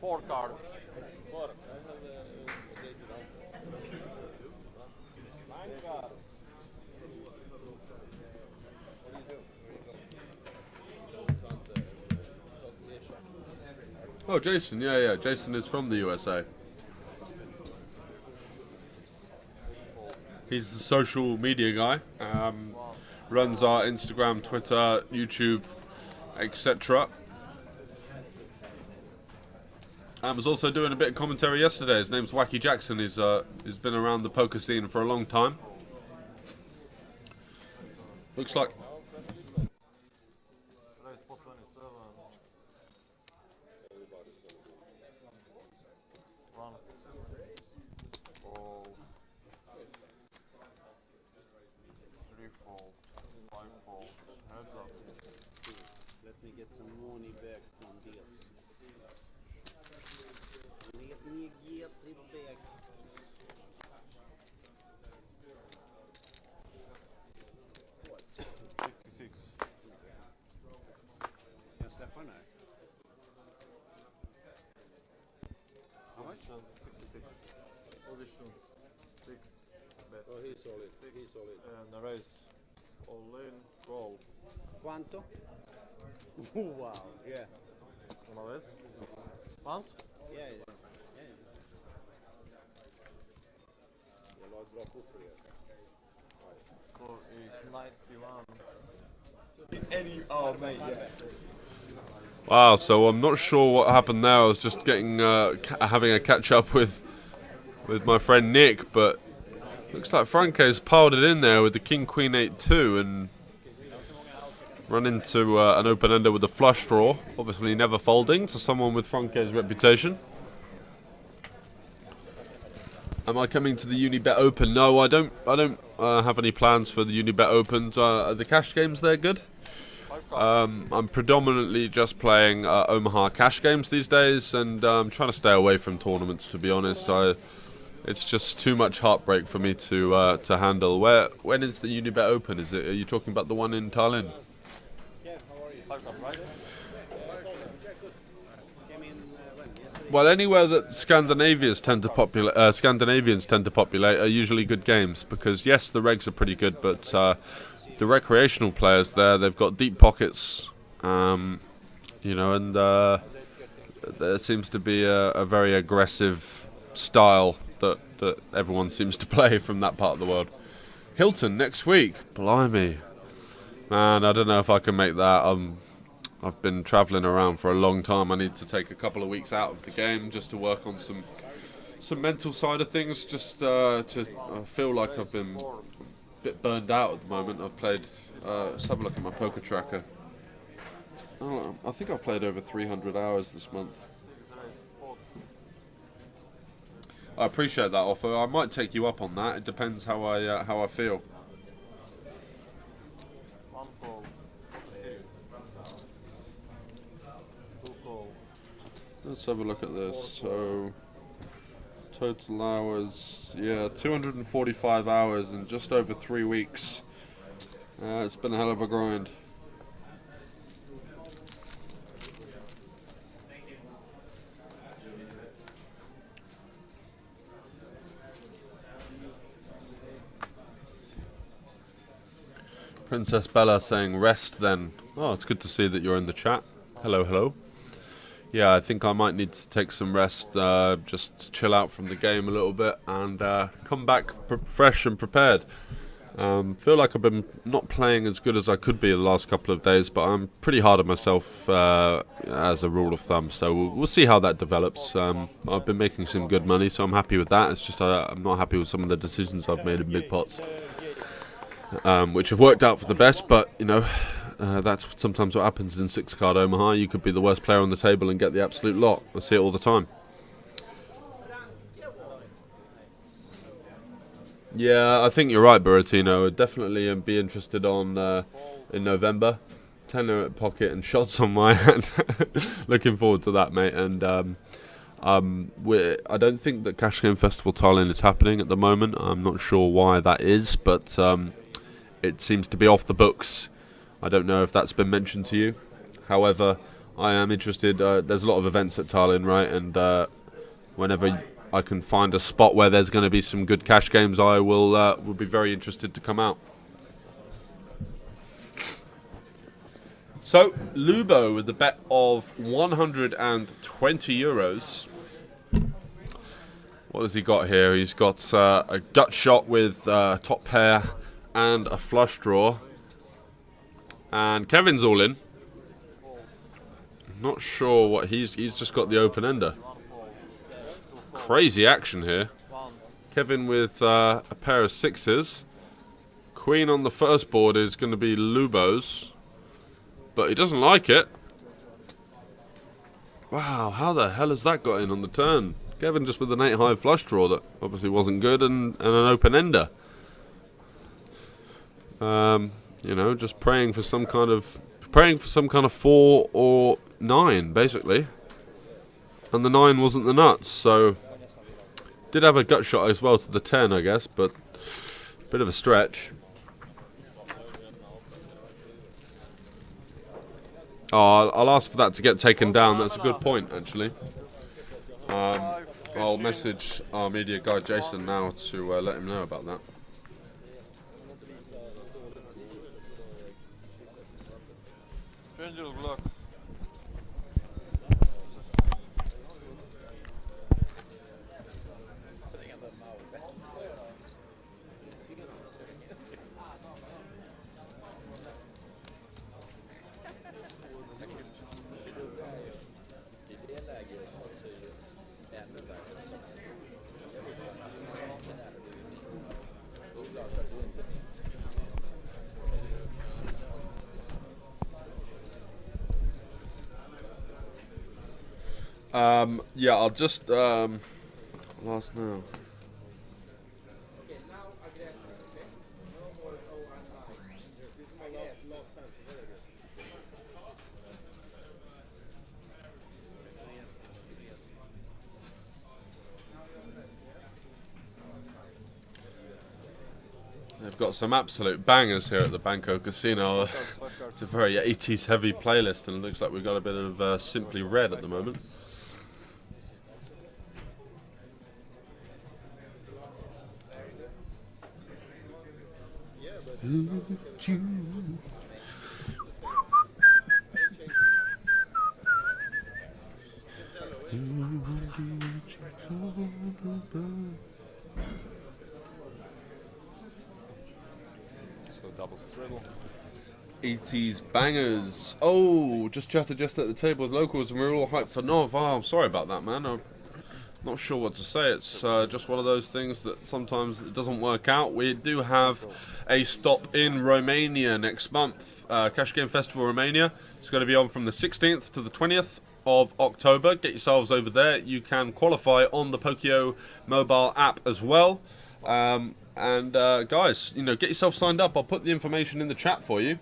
4 cards. Four. I have a date around. 9 cards. Oh, Jason, yeah. Jason is from the USA. He's the social media guy. Runs our Instagram, Twitter, YouTube, etc. And was also doing a bit of commentary yesterday. His name's Wacky Jackson. He's been around the poker scene for a long time. Looks like Raise for 27. 1. Fold. 3 fold. 5 fold. Heads up. Let me get some money back from this. Let me get it back. What? 66. Can I step on that? How much? Position 66. Position 6. Bet. Oh, he's solid. He's solid. And the raise. All in. Roll. Quanto? Wow. Yeah. Una vez. Once. Yeah. Jag la ett bra kort för er. So it's 91. Oh, mate, yeah. wow. So I'm not sure what happened there. I was just getting having a catch up with my friend Nick, but looks like Franco's piled it in there with the King Queen 8-2 and run into an open ender with a flush draw. Obviously, never folding to someone with Franco's reputation. Am I coming to the Unibet Open? No, I don't have any plans for the Unibet Opens. Are the cash games there good? I'm predominantly just playing Omaha cash games these days, and I'm trying to stay away from tournaments, to be honest. It's just too much heartbreak for me to handle. When is the Unibet Open? Are you talking about the one in Tallinn? Well, anywhere that Scandinavians tend to populate are usually good games, because yes, the regs are pretty good, but the recreational players they've got deep pockets, you know, and there seems to be a very aggressive style that everyone seems to play from that part of the world. Hilton next week, blimey, man, I don't know if I can make that. I've been travelling around for a long time. I need to take a couple of weeks out of the game just to work on some mental side of things. Just I feel like I've been a bit burned out at the moment. I've played. Let's have a look at my poker tracker. I think I've played over 300 hours this month. I appreciate that offer. I might take you up on that. It depends how I feel. One fold. 2 call. Let's have a look at this. So, total hours, yeah, 245 hours in just over 3 weeks. It's been a hell of a grind. Princess Bella saying rest then. Oh, it's good to see that you're in the chat. Hello, hello. Yeah, I think I might need to take some rest, just chill out from the game a little bit and come back fresh and prepared. Feel like I've been not playing as good as I could be the last couple of days, but I'm pretty hard on myself as a rule of thumb, so we'll see how that develops. I've been making some good money, so I'm happy with that. It's just I'm not happy with some of the decisions I've made in big pots, which have worked out for the best, but, you know, that's sometimes what happens in 6-card Omaha. You could be the worst player on the table and get the absolute lot. I see it all the time. Yeah, I think you're right, Buratino. I'd definitely be interested on in November. Tenner at pocket and shots on my hand. Looking forward to that, mate. And I don't think that Cash Game Festival Thailand is happening at the moment. I'm not sure why that is, but it seems to be off the books. I don't know if that's been mentioned to you. However, I am interested. There's a lot of events at Tallinn, right? And whenever I can find a spot where there's going to be some good cash games, I will be very interested to come out. So, Lubo with a bet of 120 euros. What has he got here? He's got a gut shot with top pair and a flush draw. And Kevin's all in. Not sure what he's just got the open ender. Crazy action here. Kevin with a pair of sixes. Queen on the first board is going to be Lubo's, but he doesn't like it. Wow, how the hell has that got in on the turn? Kevin just with an 8-high flush draw that obviously wasn't good, and an open ender. You know, just praying for some kind of 4 or 9, basically. And the 9 wasn't the nuts, so did have a gut shot as well to the 10, I guess, but bit of a stretch. Oh, I'll ask for that to get taken down. That's a good point, actually. I'll message our media guy Jason now to let him know about that. Change your luck. Yeah, I'll just last now. They've got some absolute bangers here at the Banco Casino. It's a very 80s heavy playlist, and it looks like we've got a bit of Simply Red at the moment. Double straddle. 80s bangers. Oh, just chatted just at the table with locals and we're all hyped for Nov. Oh, I'm sorry about that, man. I'm not sure what to say. It's just one of those things that sometimes it doesn't work out. We do have a stop in Romania next month. Cash Game Festival Romania. It's going to be on from the 16th to the 20th of October. Get yourselves over there. You can qualify on the Pokio mobile app as well. And guys, you know, get yourself signed up. I'll put the information in the chat for you.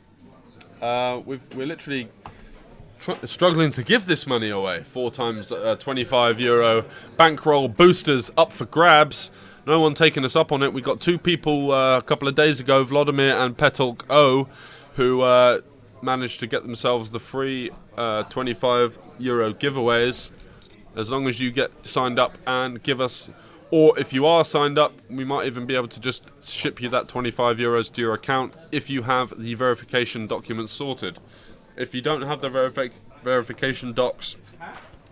We're literally struggling to give this money away. 4 times 25 euro bankroll boosters up for grabs. No one taking us up on it. We got 2 people a couple of days ago, Vladimir and Petalk O, who managed to get themselves the free 25 euro giveaways. As long as you get signed up and give us Or if you are signed up, we might even be able to just ship you that 25 euros to your account if you have the verification documents sorted. If you don't have the verification docs,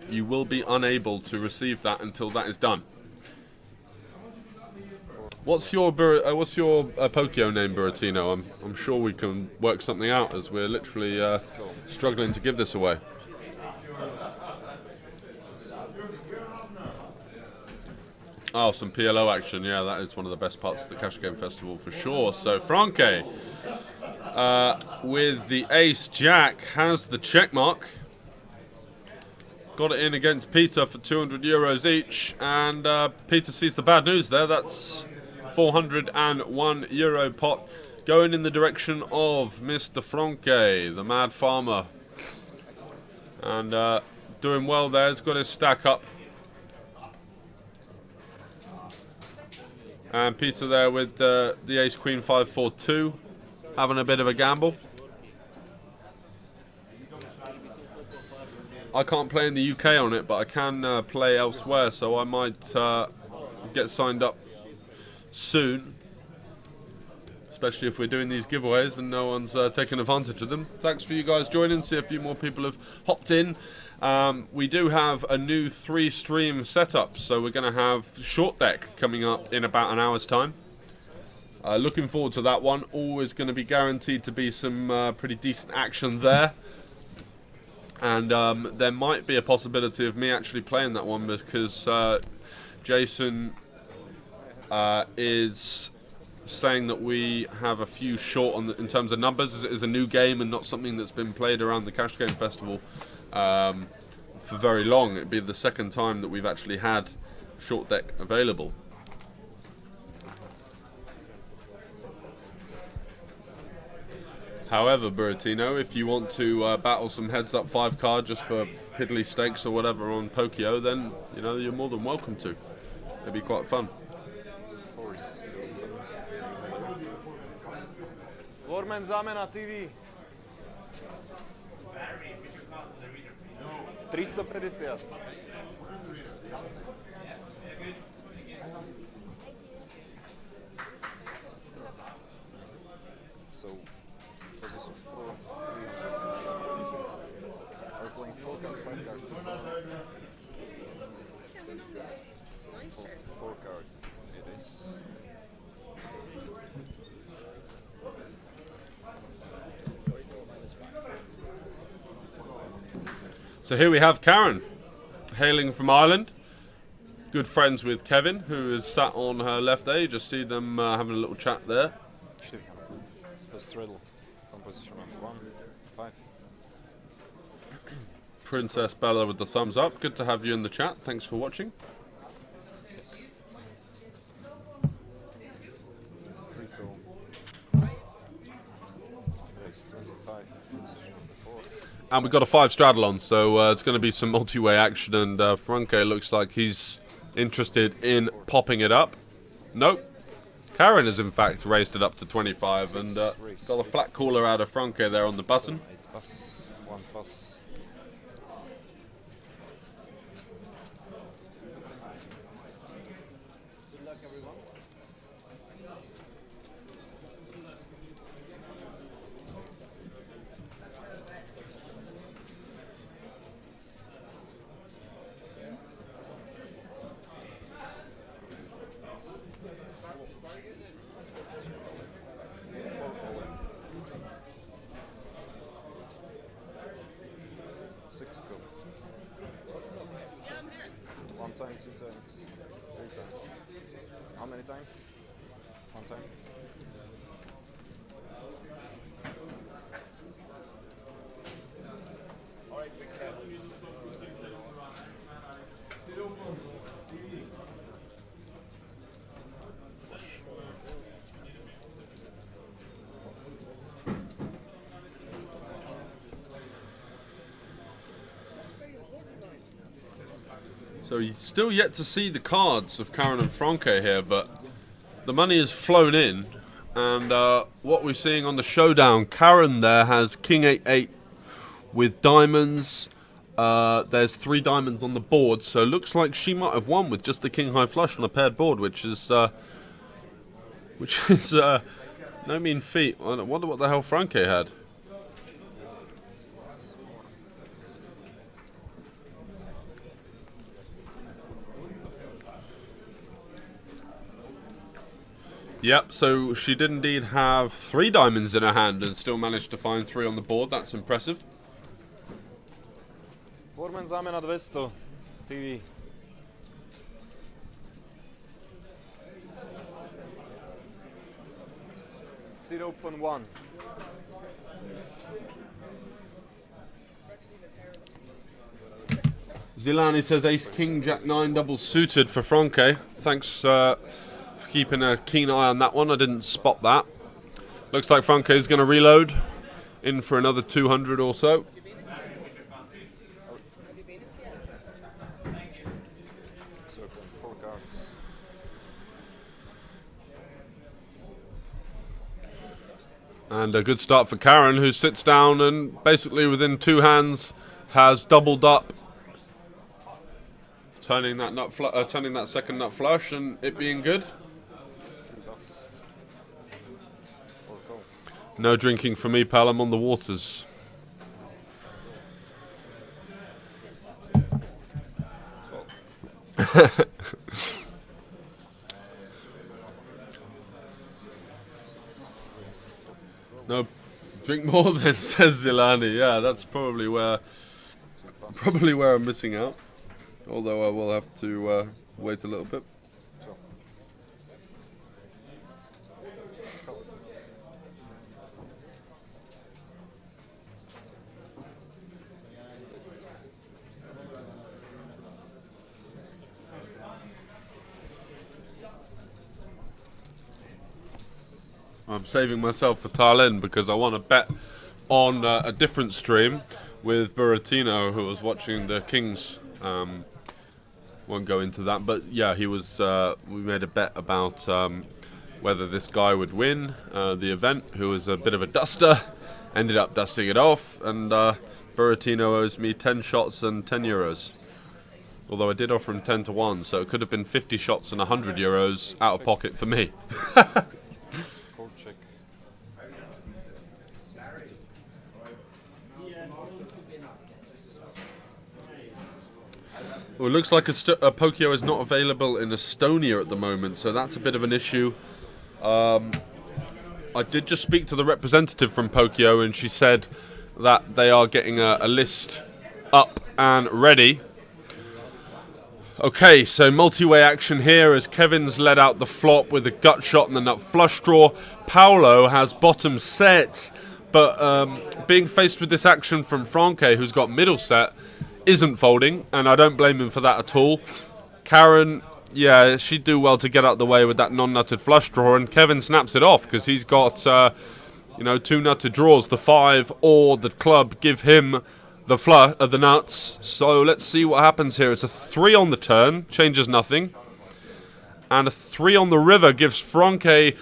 you will be unable to receive that until that is done. What's your Pokio name, Buratino? I'm sure we can work something out, as we're literally struggling to give this away. Oh, some PLO action. Yeah, that is one of the best parts of the Cash Game Festival for sure. So Franke, with the ace jack, has the check mark. Got it in against Peter for 200 euros each, and Peter sees the bad news there. That's 401 euro pot going in the direction of Mr. Franke, the mad farmer. And doing well there. He's got his stack up. And Peter there with the ace queen 5-4-2, having a bit of a gamble. I can't play in the UK on it, but I can play elsewhere, so I might get signed up soon. Especially if we're doing these giveaways and no one's taking advantage of them. Thanks for you guys joining. See a few more people have hopped in. We do have a new 3-stream setup, so we're going to have Short Deck coming up in about an hour's time. Looking forward to that one. Always going to be guaranteed to be some pretty decent action there. And there might be a possibility of me actually playing that one because Jason is saying that we have a few short on in terms of numbers. It is a new game and not something that's been played around the Cash Game Festival for very long. It'd be the second time that we've actually had Short Deck available. However, Buratino, if you want to battle some heads-up 5-card just for piddly stakes or whatever on Pokio, then you know you're more than welcome to. It'd be quite fun. Vormen zámena TV. 350. So, position 4, 300. We're playing 4 cards, 5 cards. So, 4 cards. It is. So here we have Karen, hailing from Ireland. Good friends with Kevin, who is sat on her left there. You just see them having a little chat there. So straddle from position 1, 5. Princess Bella with the thumbs up. Good to have you in the chat. Thanks for watching. Yes. 3 call. Race 25. Position 4. And we've got a 5 straddle on, so it's going to be some multi-way action, and Franke looks like he's interested in popping it up. Nope. Karen has in fact raised it up to 25 and got a flat caller out of Franke there on the button. 8 pass, 1 pass. Good luck, everyone. Six go. 1 time, 2 times, 3 times. How many times? 1 time. So you're still yet to see the cards of Karen and Franke here, but the money has flown in. And what we're seeing on the showdown, Karen there has King 8-8 with diamonds, there's 3 diamonds on the board, so it looks like she might have won with just the king high flush on a paired board, which is no mean feat. I wonder what the hell Franke had. Yep, so she did indeed have 3 diamonds in her hand and still managed to find 3 on the board. That's impressive. Foreman zamena 200. TV. Open 1. Zilani says ace king jack 9 double suited for Franke. Thanks for keeping a keen eye on that one. I didn't spot that. Looks like Franke is going to reload in for another 200 or so. Four cards. And a good start for Karen, who sits down and basically within 2 hands has doubled up, turning that second nut flush and it being good. No drinking for me, pal. I'm on the waters. No, drink more then, says Zilani. Yeah, that's probably where I'm missing out. Although I will have to wait a little bit. I'm saving myself for Tallinn because I want to bet on a different stream with Buratino, who was watching the Kings. Won't go into that, but yeah, he was. We made a bet about whether this guy would win the event, who was a bit of a duster. Ended up dusting it off, and Buratino owes me 10 shots and 10 euros. Although I did offer him 10 to 1, so it could have been 50 shots and 100 euros out of pocket for me. Check. Well, it looks like a Pokio is not available in Estonia at the moment, so that's a bit of an issue. I did just speak to the representative from Pokio, and she said that they are getting a list up and ready. Okay, so multi-way action here as Kevin's led out the flop with a gut shot and the nut flush draw. Paolo has bottom set, but being faced with this action from Franke, who's got middle set, isn't folding, and I don't blame him for that at all. Karen, yeah, she'd do well to get out the way with that non-nutted flush draw, and Kevin snaps it off because he's got, 2 nutted draws. The 5 or the club give him the nuts. So let's see what happens here. It's a 3 on the turn, changes nothing, and a 3 on the river gives Franke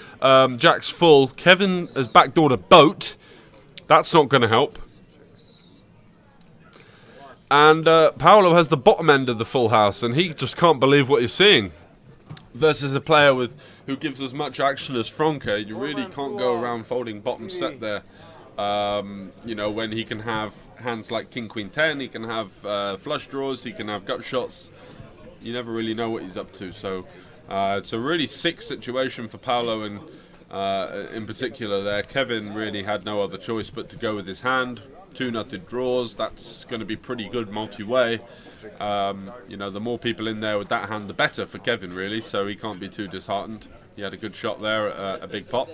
jacks full. Kevin has backdoored a boat. That's not going to help. And Paolo has the bottom end of the full house, and he just can't believe what he's seeing. Versus a player who gives as much action as Franke, you really can't go around folding bottom set there. When he can have hands like King, Queen, 10, he can have flush draws, he can have gut shots. You never really know what he's up to. So it's a really sick situation for Paolo, and in particular there. Kevin really had no other choice but to go with his hand. 2 nutted draws, that's going to be pretty good multi-way. The more people in there with that hand, the better for Kevin, really, so he can't be too disheartened. He had a good shot there, a big pop.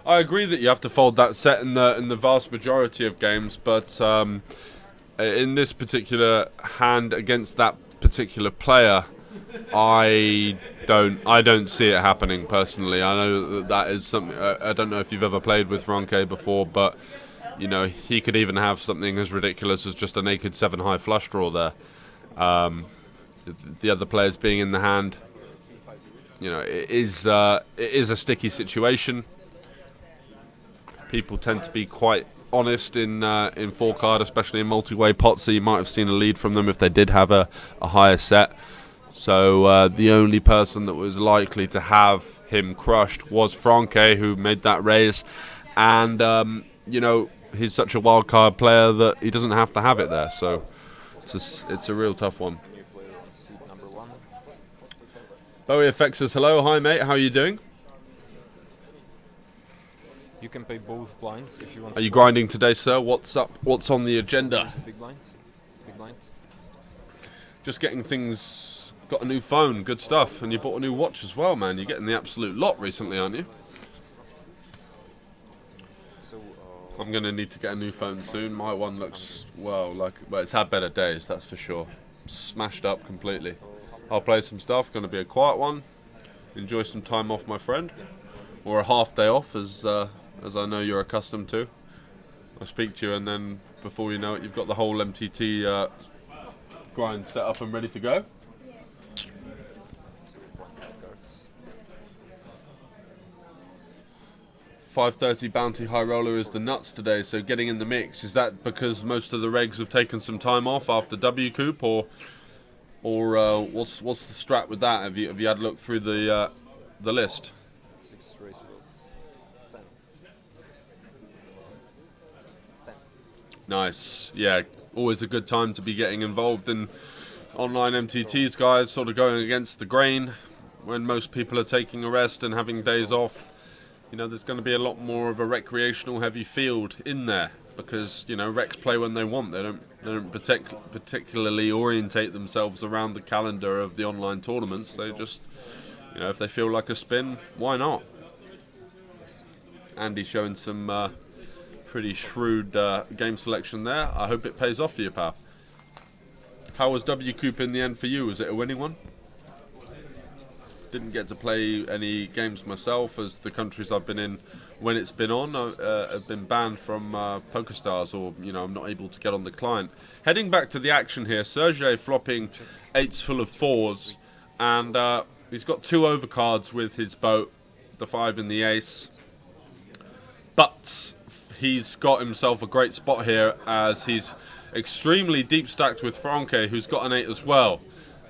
I agree that you have to fold that set in the vast majority of games, but in this particular hand against that particular player, I don't see it happening personally. I know that is something. I don't know if you've ever played with Franke before, but he could even have something as ridiculous as just a naked 7 high flush draw there. The other players being in the hand, you know, it is a sticky situation. People tend to be quite honest in four card, especially in multi-way pots. So you might have seen a lead from them if they did have a higher set. So the only person that was likely to have him crushed was Franke, who made that raise. And you know, he's such a wild card player that he doesn't have to have it there. So it's a real tough one. New player on seat number 1. Bowie Effects says hello, hi mate, how are you doing? You can pay both blinds if you want. Are you grinding today, sir? What's up? What's on the agenda? Big blinds. Big blinds. Just getting things. Got a new phone, good stuff, and you bought a new watch as well, man. You're getting the absolute lot recently, aren't you? So I'm gonna need to get a new phone soon. My one looks well, it's had better days, that's for sure. Smashed up completely. I'll play some stuff. Gonna be a quiet one. Enjoy some time off, my friend, or a half day off, as I know you're accustomed to. I'll speak to you, and then before you know it, you've got the whole MTT grind set up and ready to go. 5:30 Bounty High Roller is the nuts today, so getting in the mix. Is that because most of the regs have taken some time off after W Coop, or what's the strat with that? Have you had a look through the list? 6 race builds. 10. Nice, yeah. Always a good time to be getting involved in online MTTs, guys. Sort of going against the grain when most people are taking a rest and having days off. You know, there's going to be a lot more of a recreational heavy field in there because, you know, Recs play when they want. They don't particularly orientate themselves around the calendar of the online tournaments. They just, you know, if they feel like a spin, why not? Andy showing some pretty shrewd game selection there. I hope it pays off for you, pal. How was W Coop in the end for you? Was it a winning one? Didn't get to play any games myself, as the countries I've been in when it's been on have been banned from PokerStars, or, you know, I'm not able to get on the client. Heading back to the action here, Sergey flopping 8s full of 4s, and he's got 2 overcards with his boat, the 5 and the ace. But he's got himself a great spot here, as he's extremely deep stacked with Franke, who's got an 8 as well.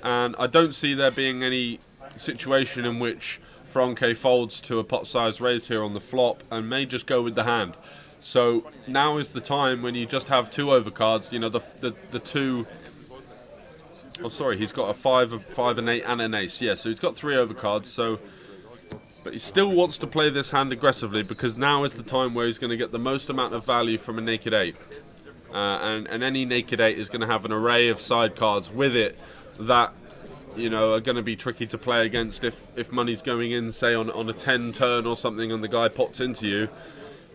And I don't see there being any situation in which Franke folds to a pot size raise here on the flop and may just go with the hand. So now is the time when you just have 2 overcards. You know, the 2. Oh, sorry, he's got a 5 and 8 and an ace. Yeah, so he's got 3 overcards. So, but he still wants to play this hand aggressively, because now is the time where he's going to get the most amount of value from a naked 8. And any naked 8 is going to have an array of side cards with it that, you know, are going to be tricky to play against if money's going in, say on a 10 turn or something, and the guy pots into you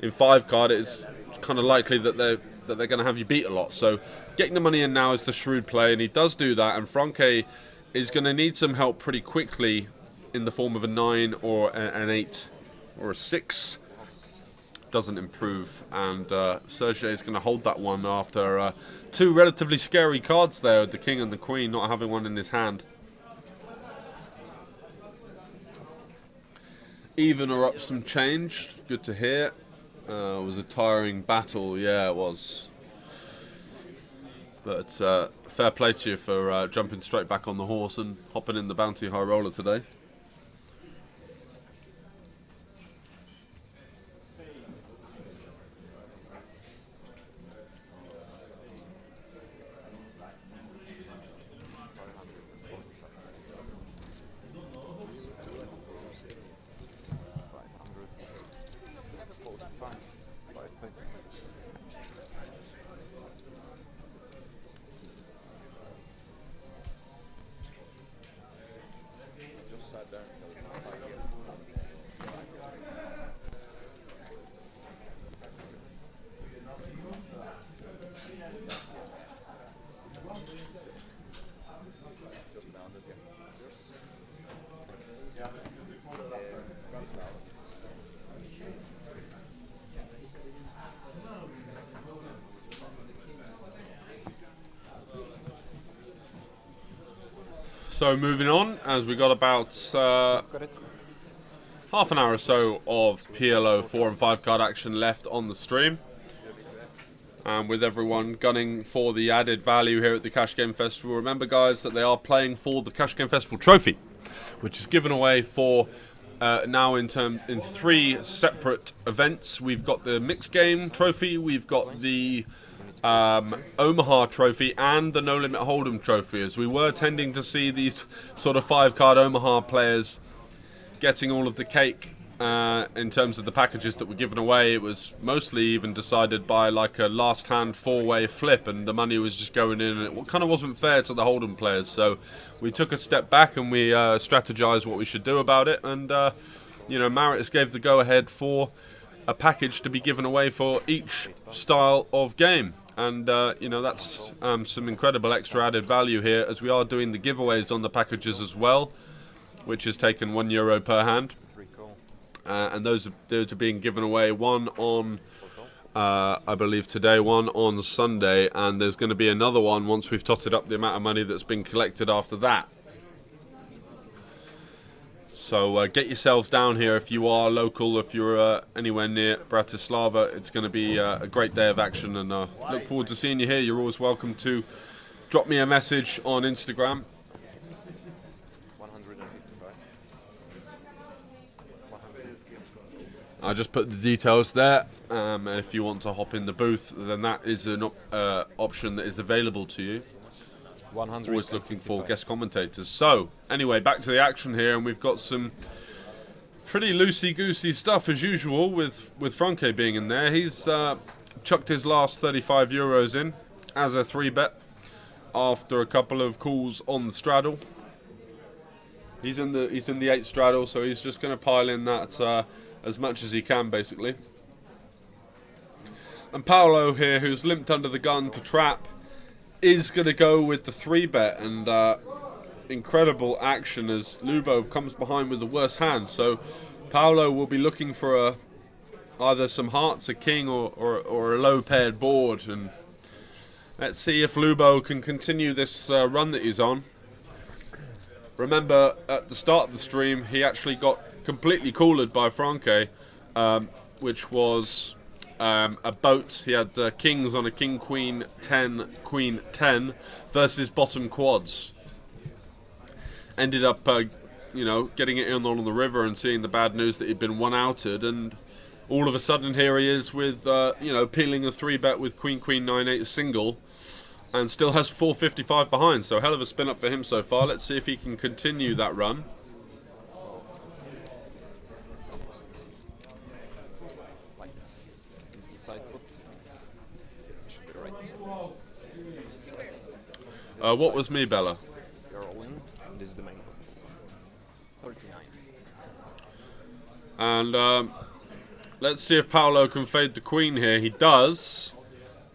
in 5 card. It's kind of likely that they're going to have you beat a lot. So getting the money in now is the shrewd play, and he does do that. And Franke is going to need some help pretty quickly in the form of a 9 or an 8 or a 6. Doesn't improve, and Sergey is going to hold that one after 2 relatively scary cards there, the king and the queen, not having one in his hand. Even or up some change, good to hear. It was a tiring battle, yeah, it was. But fair play to you for jumping straight back on the horse and hopping in the Bounty High Roller today. So moving on, as we got about Got it. half an hour or so of PLO 4 and 5 card action left on the stream. And with everyone gunning for the added value here at the Cash Game Festival, remember guys that they are playing for the Cash Game Festival trophy, which is given away for now in 3 separate events. We've got the mixed game trophy, we've got the Omaha trophy, and the No Limit Hold'em trophy, as we were tending to see these sort of 5 card Omaha players getting all of the cake. In terms of the packages that were given away, it was mostly even decided by like a last hand 4-way flip, and the money was just going in, and it kind of wasn't fair to the Hold'em players. So we took a step back and we strategized what we should do about it, and you know, Maritz gave the go ahead for a package to be given away for each style of game. And you know, that's some incredible extra added value here, as we are doing the giveaways on the packages as well, which is taken €1 per hand. And those are being given away, one on I believe today, one on Sunday, and there's going to be another one once we've totted up the amount of money that's been collected after that. So get yourselves down here if you are local, if you're anywhere near Bratislava. It's going to be a great day of action, and look forward to seeing you here. You're always welcome to drop me a message on Instagram. I just put the details there. If you want to hop in the booth, then that is an option that is available to you. Always looking for guest commentators. So, anyway, back to the action here, and we've got some pretty loosey-goosey stuff as usual with Franke being in there. He's chucked his last €35 in as a 3-bet after a couple of calls on the straddle. He's in the 8 straddle, so he's just going to pile in that as much as he can, basically. And Paolo here, who's limped under the gun to trap, is going to go with the 3-bet, and incredible action as Lubo comes behind with the worst hand. So Paolo will be looking for either some hearts, a king, or a low paired board, and let's see if Lubo can continue this run that he's on. Remember, at the start of the stream, he actually got completely collared by Franke, which was a boat. He had kings on a king, queen, 10, queen, 10 versus bottom quads. Ended up, you know, getting it in on the river and seeing the bad news that he'd been one-outed, and all of a sudden here he is with, you know, peeling a 3-bet with queen, queen, 9, 8 single, and still has 455 behind. So hell of a spin up for him so far. Let's see if he can continue that run. What was me, Bella? You're all in. This is the main pot. 39. And let's see if Paolo can fade the queen here. He does,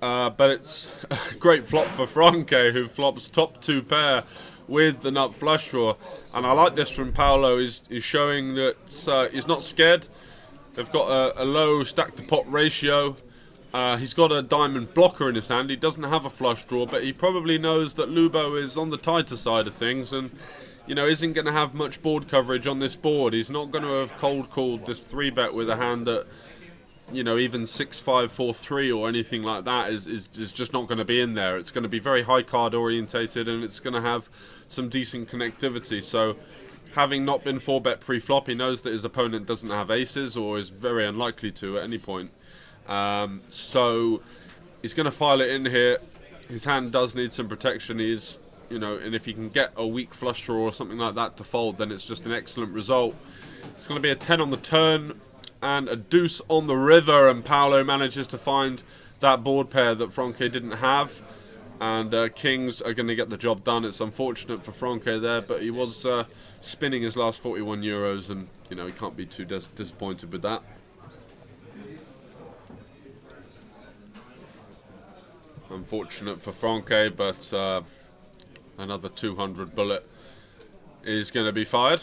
but it's a great flop for Franke, who flops top 2 pair with the nut flush draw. And I like this from Paolo. He's showing that he's not scared. They've got a low stack to pot ratio. He's got a diamond blocker in his hand. He doesn't have a flush draw, but he probably knows that Lubo is on the tighter side of things, and you know, isn't going to have much board coverage on this board. He's not going to have cold called this 3-bet with a hand that, you know, even 6-5-4-3 or anything like that is just not going to be in there. It's going to be very high card orientated, and it's going to have some decent connectivity. So having not been 4-bet pre-flop, he knows that his opponent doesn't have aces, or is very unlikely to at any point. So he's going to file it in here. His hand does need some protection. He's, you know, and if he can get a weak flush draw or something like that to fold, then it's just an excellent result. It's going to be a 10 on the turn and a deuce on the river, and Paolo manages to find that board pair that Franke didn't have, and kings are going to get the job done. It's unfortunate for Franke there, but he was spinning his last €41, and you know, he can't be too disappointed with that. Unfortunate for Franke, but another 200 bullet is going to be fired.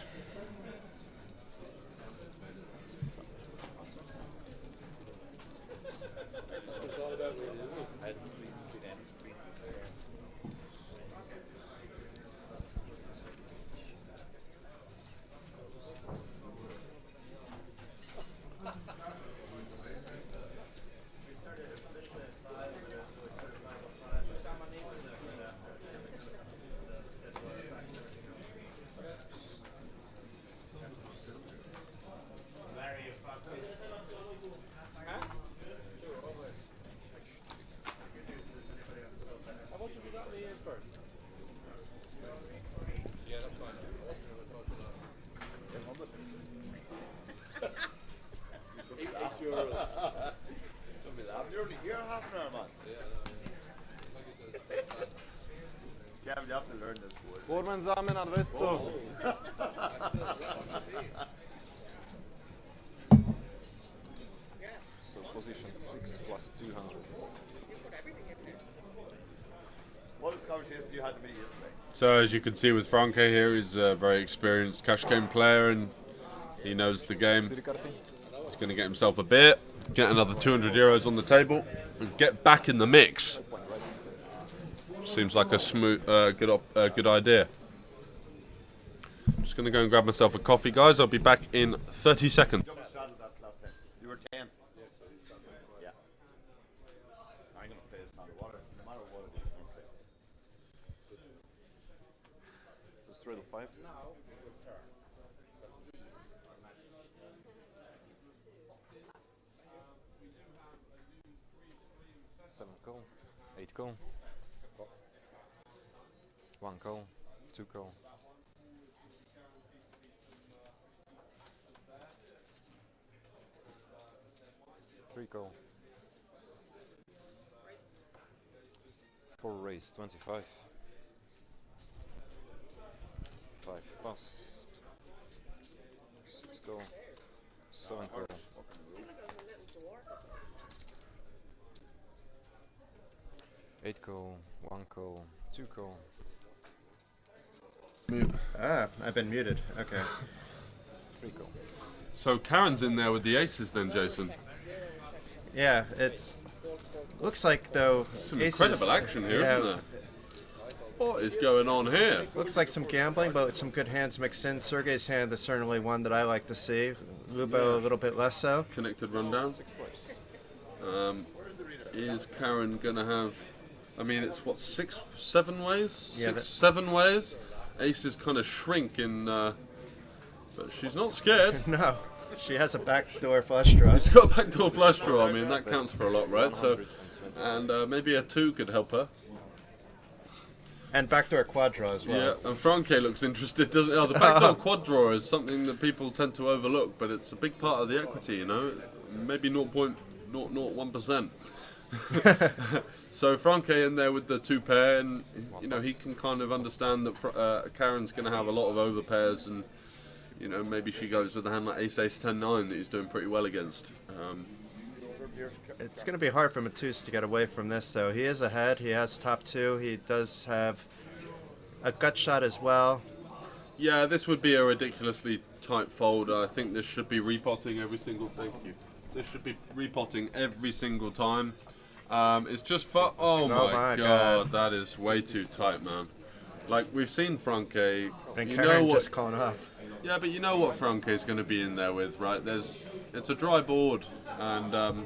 You're only here half an hour, man. Kevin, you have to learn this word. Vormenzamen Advesto. So position 6 plus 200. What was the conversation you had to me yesterday? So as you can see with Franke here, he's a very experienced cash game player and he knows the game. He's going to get himself a beer, get another 200 euros on the table, and get back in the mix. Seems like a smooth, good idea. Just going to go and grab myself a coffee, guys. I'll be back in 30 seconds. You were 10. Yeah. I'm going to play this underwater, no matter what it is. I'm going to play. Just riddle 5. 7 call, 8 call, 1 call, 2 call. 3 call. 4 raise, 25. 5 pass. 6 call. 7 call. 8 call, 1 call, 2 call. Ah, I've been muted. Okay. 3 call. So Karen's in there with the aces then, Jason. Yeah, it's looks like though Some aces, incredible action here, yeah, isn't there? What is going on here? looks like some gambling, but with some good hands mixed in. Sergey's hand is certainly one that I like to see. Lubo a little bit less so. Connected rundown. 6 players. Is Karen gonna have? I mean, it's what 6, 7 ways. Yeah, 6, 7 ways. Aces kind of shrink in, but she's not scared. No, she has a backdoor flush draw. She's got a backdoor flush draw. I mean, that counts for a lot, right? So, and maybe a 2 could help her. And backdoor quad draw as well. Yeah, and Franke looks interested, doesn't he? Oh, the backdoor quad draw is something that people tend to overlook, but it's a big part of the equity, you know? Maybe 0.001%. So Franke in there with the 2 pair, and you know he can kind of understand that Karen's going to have a lot of overpairs, and you know maybe she goes with a hand like Ace Ace 10 9 that he's doing pretty well against. It's going to be hard for Matus to get away from this, though. He is ahead. He has top 2. He does have a gut shot as well. Yeah, this would be a ridiculously tight fold. I think this should be repotting every single. Thank you. This should be repotting every single time. It's just for. Oh my god, that is way too tight, man. Like we've seen Franke. And You Karen know what? just calling off. Yeah, but you know what Franke is going to be in there with, right? It's a dry board, and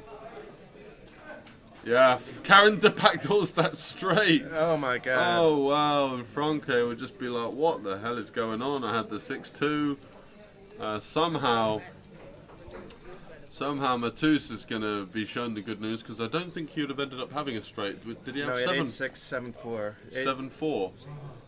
yeah, Karen de backdoors that straight. Oh my god. Oh wow, and Franke would just be like, what the hell is going on? I had the 6-2. Somehow Matus is going to be shown the good news, because I don't think he would have ended up having a straight. Did he have No, he had 7? 8-6, 7-4. 7-4.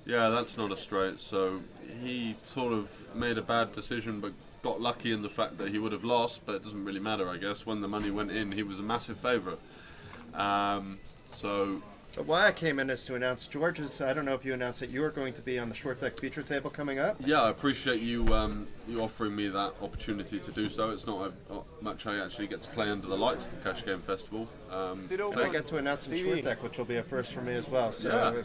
Yeah, that's not a straight. So he sort of made a bad decision, but got lucky in the fact that he would have lost. But it doesn't really matter, I guess. When the money went in, he was a massive favourite. But why I came in is to announce George's. I don't know if you announced that you were going to be on the short deck feature table coming up. Yeah, I appreciate you offering me that opportunity to do so. It's not much I actually get to play under the lights at the Cash Game Festival. And I get to announce some short deck, which will be a first for me as well. So Yeah.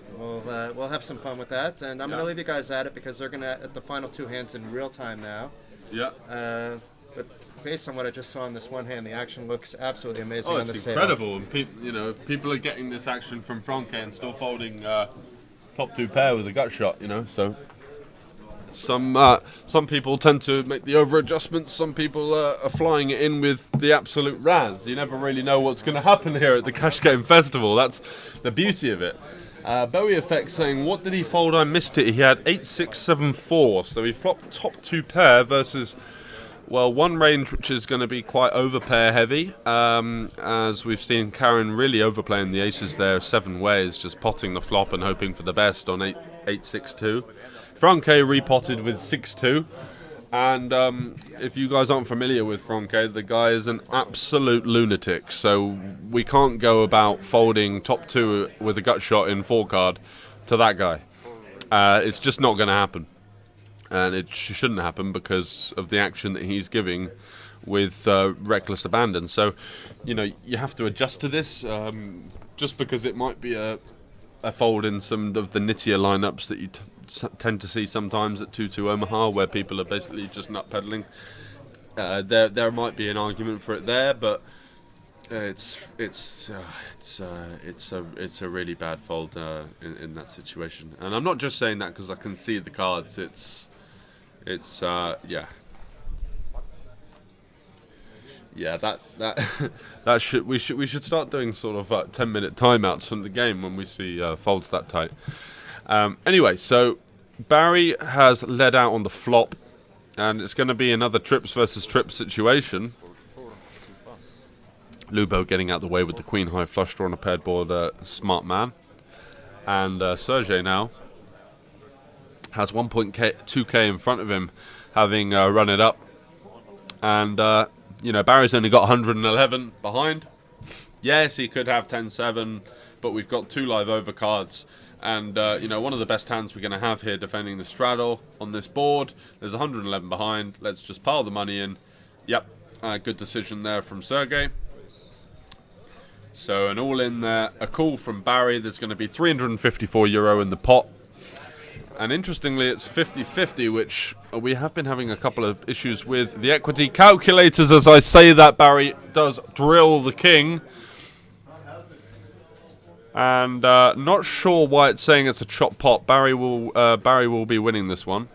we'll have some fun with that. And I'm going Yeah. to leave you guys at it because they're going to at the final 2 hands in real time now. Yeah. But based on what I just saw in this one hand, the action looks absolutely amazing Oh, on it's this incredible. And people are getting this action from Franke and still folding top 2 pair with a gut shot, you know. So some people tend to make the over adjustments. Some people are flying it in with the absolute Raz. You never really know what's going to happen here at the Cash Game Festival. That's the beauty of it. Bowie Effect saying, what did he fold? I missed it. He had 8-6-7-4. So he flopped top 2 pair versus, well, one range which is going to be quite overpair heavy, as we've seen Karen really overplaying the aces there 7 ways, just potting the flop and hoping for the best on 8-6-2. Franke repotted with 6-2, And if you guys aren't familiar with Franke, the guy is an absolute lunatic. So we can't go about folding top 2 with a gut shot in 4 card to that guy. It's just not going to happen. And it shouldn't happen because of the action that he's giving with reckless abandon. So, you know, you have to adjust to this. Just because it might be a fold in some of the nittier lineups that you tend to see sometimes at 2-2 Omaha, where people are basically just nut peddling. There might be an argument for it there, but it's a really bad fold in that situation. And I'm not just saying that because I can see the cards. Yeah, that we should start doing sort of 10-minute timeouts from the game when we see folds that tight. Anyway, so Barry has led out on the flop, and it's going to be another trips versus trips situation. Lubo getting out the way with the queen high flush draw on a paired board, smart man. And Sergey now has 1.2k in front of him, having run it up. And you know, Barry's only got 111 behind. Yes, he could have 10-7, but we've got 2 live over cards. And, you know, one of the best hands we're going to have here defending the straddle on this board. There's 111 behind. Let's just pile the money in. Yep, good decision there from Sergey. So an all-in there. A call from Barry. There's going to be €354 in the pot. And interestingly, it's 50-50, which we have been having a couple of issues with the equity calculators. As I say that, Barry does drill the king. And not sure why it's saying it's a chop pot. Barry will be winning this one.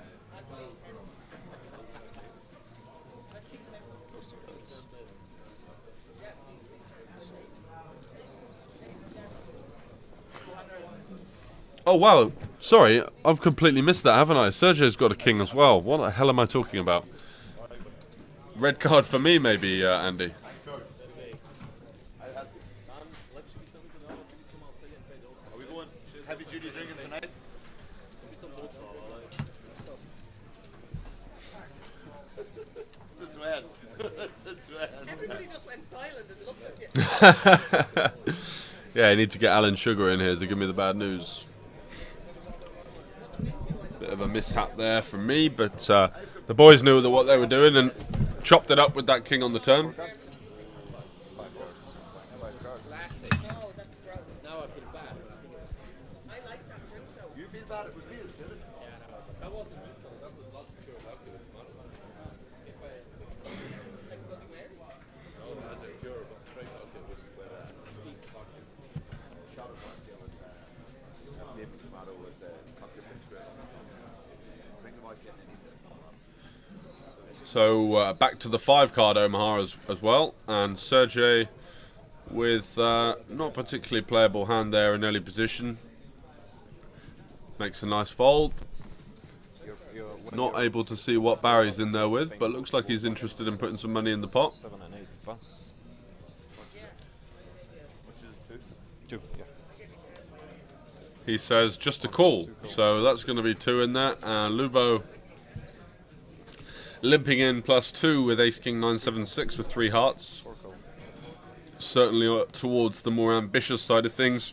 Oh wow, sorry, I've completely missed that, haven't I? Sergio's got a king as well. What the hell am I talking about? Red card for me, maybe, Andy. Are we going heavy duty drinking tonight? Since when? Since when? Everybody just went silent and looked at you. Yeah, I need to get Alan Sugar in here to give me the bad news. Bit of a mishap there from me, but the boys knew what they were doing and chopped it up with that king on the turn. You feel bad it was me, did it? So back to the 5 card Omaha as well, and Sergey with not particularly playable hand there in early position. Makes a nice fold. Not able to see what Barry's in there with, but looks like he's interested in putting some money in the pot. 7 and 8 bus. Two, yeah. He says just a call, so that's going to be 2 in there. And Lubo limping in +2 with Ace King 9-7-6 with 3 hearts. Certainly towards the more ambitious side of things.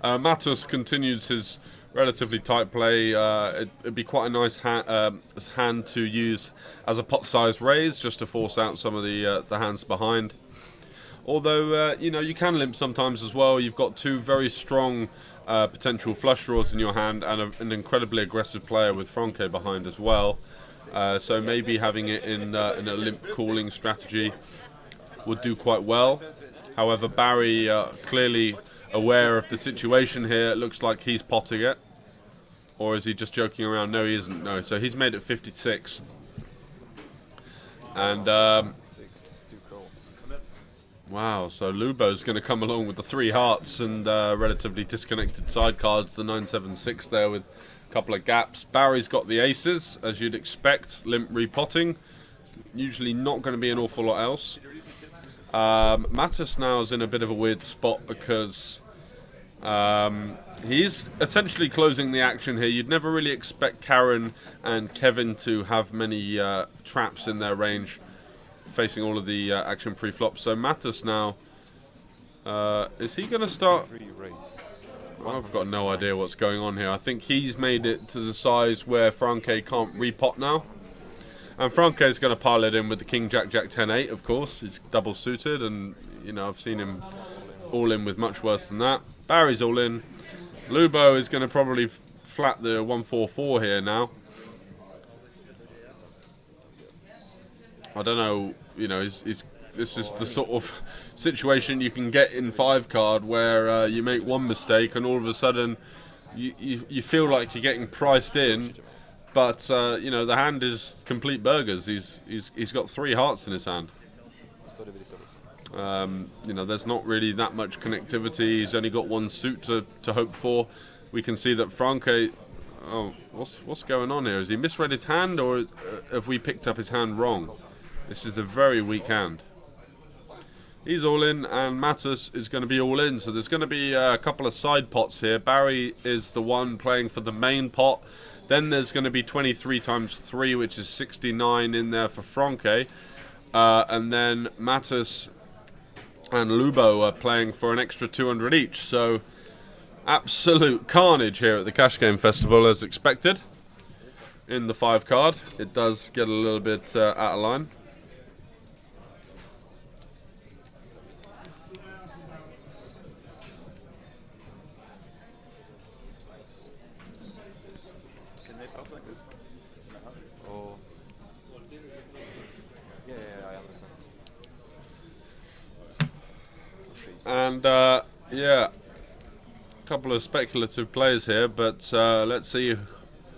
Matos continues his relatively tight play. It'd be quite a nice hand to use as a pot size raise, just to force out some of the hands behind. Although you know, you can limp sometimes as well. You've got 2 very strong potential flush draws in your hand and an incredibly aggressive player with Franke behind as well. So maybe having it in a limp calling strategy would do quite well. However, Barry clearly aware of the situation here. It looks like he's potting it. Or is he just joking around? No, he isn't. No, so he's made it 56. And 6, 2 calls. wow, so Lubo's going to come along with the 3 hearts and relatively disconnected side cards. The 9-7-6 there with a couple of gaps. Barry's got the aces, as you'd expect. Limp repotting. Usually not going to be an awful lot else. Matus now is in a bit of a weird spot because He's essentially closing the action here. You'd never really expect Karen and Kevin to have many traps in their range, facing all of the action pre-flops. So Matus now, is he going to start? I've got no idea what's going on here. I think he's made it to the size where Franke can't repot now. And Franke is going to pile it in with the King Jack Jack 10-8, of course. He's double suited, and you know, I've seen him all in with much worse than that. Barry's all in. Lubo is going to probably flat the 1-4-4 here now. I don't know, you know, this is the sort of situation you can get in 5 card where you make one mistake and all of a sudden you feel like you're getting priced in, but you know, the hand is complete burgers. He's got 3 hearts in his hand. You know, there's not really that much connectivity. He's only got 1 suit to hope for. We can see that Franke, oh, what's going on here? Has he misread his hand, or have we picked up his hand wrong? This is a very weak hand. He's all in, and Matus is going to be all in. So there's going to be a couple of side pots here. Barry is the one playing for the main pot. Then there's going to be 23 times 3, which is 69 in there for Franke. And then Matus and Lubo are playing for an extra 200 each. So absolute carnage here at the Cash Game Festival, as expected. In the 5 card, it does get a little bit out of line. And yeah, a couple of speculative players here, but let's see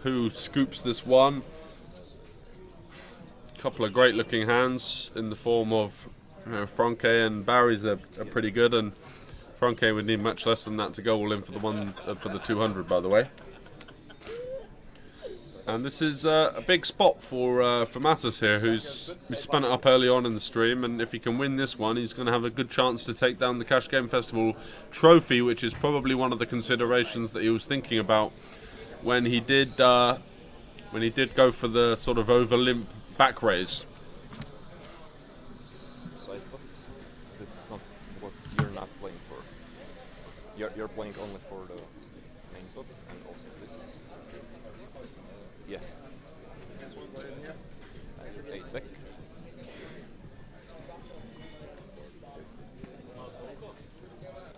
who scoops this one. A couple of great looking hands in the form of, you know, Franke and Barry's are pretty good, and Franke would need much less than that to go all in for the 200, by the way. And this is a big spot for Matus here, who's spun it up early on in the stream, and if he can win this one, he's going to have a good chance to take down the Cash Game Festival trophy, which is probably one of the considerations that he was thinking about when he did go for the sort of over limp back raise. It's not what you're not playing for. You're playing only for the main pot and also this. Yeah. 8 back.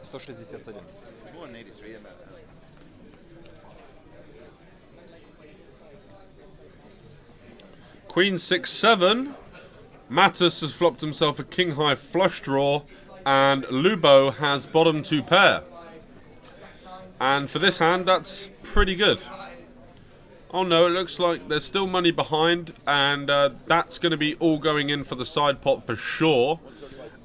$167. 183 in that. Queen 6-7. Matus has flopped himself a king high flush draw, and Lubo has bottom 2 pair. And for this hand, that's pretty good. Oh no, it looks like there's still money behind, and that's going to be all going in for the side pot for sure.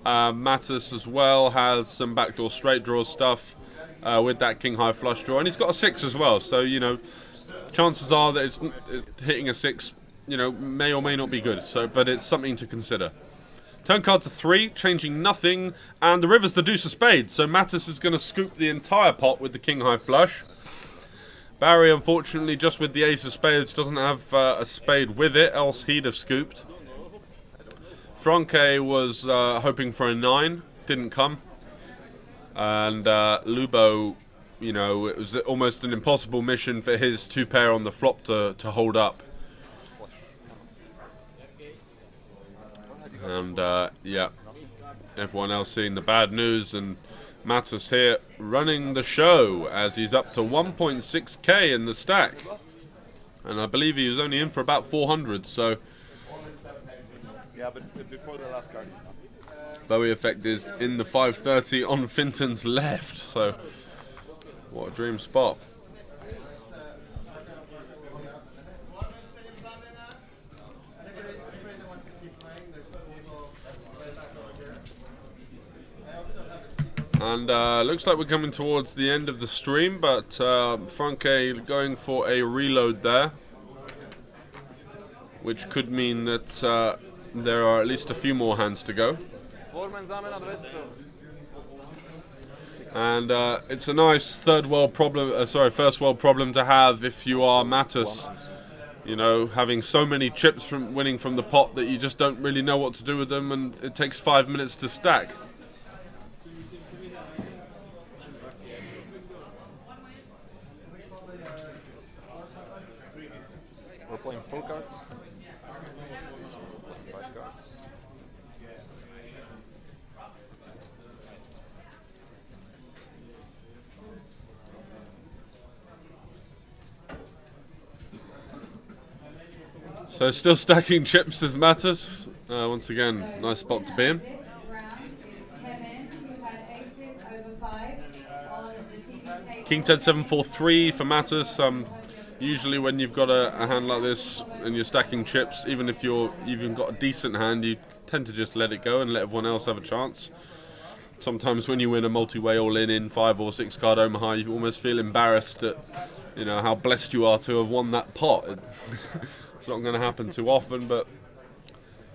Matus as well has some backdoor straight draw stuff with that king high flush draw, and he's got a 6 as well. So, you know, chances are that it's hitting a 6, you know, may or may not be good. So, but it's something to consider. Turn card to 3, changing nothing, and the river's the deuce of spades. So Matus is going to scoop the entire pot with the king high flush. Barry, unfortunately, just with the ace of spades, doesn't have a spade with it, else he'd have scooped. Franke was hoping for a 9, didn't come. And Lubo, you know, it was almost an impossible mission for his 2 pair on the flop to hold up. And yeah, everyone else seeing the bad news, and Matus here running the show as he's up to 1.6k in the stack, and I believe he was only in for about 400. So Yeah, but before the last card. Bowie Effect is in the 530 on Finton's left. So what a dream spot. And looks like we're coming towards the end of the stream, but Franke going for a reload there, which could mean that there are at least a few more hands to go. And it's a nice first world problem to have if you are Mattis. You know, having so many chips from winning from the pot that you just don't really know what to do with them, and it takes 5 minutes to stack. We're playing 4 cards. So we're playing 5 cards. So still stacking chips as Mattis. Once again, nice spot to be in. This round is Kevin, who had aces over 5 on the TV table. King 10 7 4 3 for Mattis. Usually when you've got a hand like this and you're stacking chips, even if you've even got a decent hand, you tend to just let it go and let everyone else have a chance. Sometimes when you win a multi-way all-in 5 or 6 card Omaha, you almost feel embarrassed at, you know, how blessed you are to have won that pot. It's not going to happen too often, but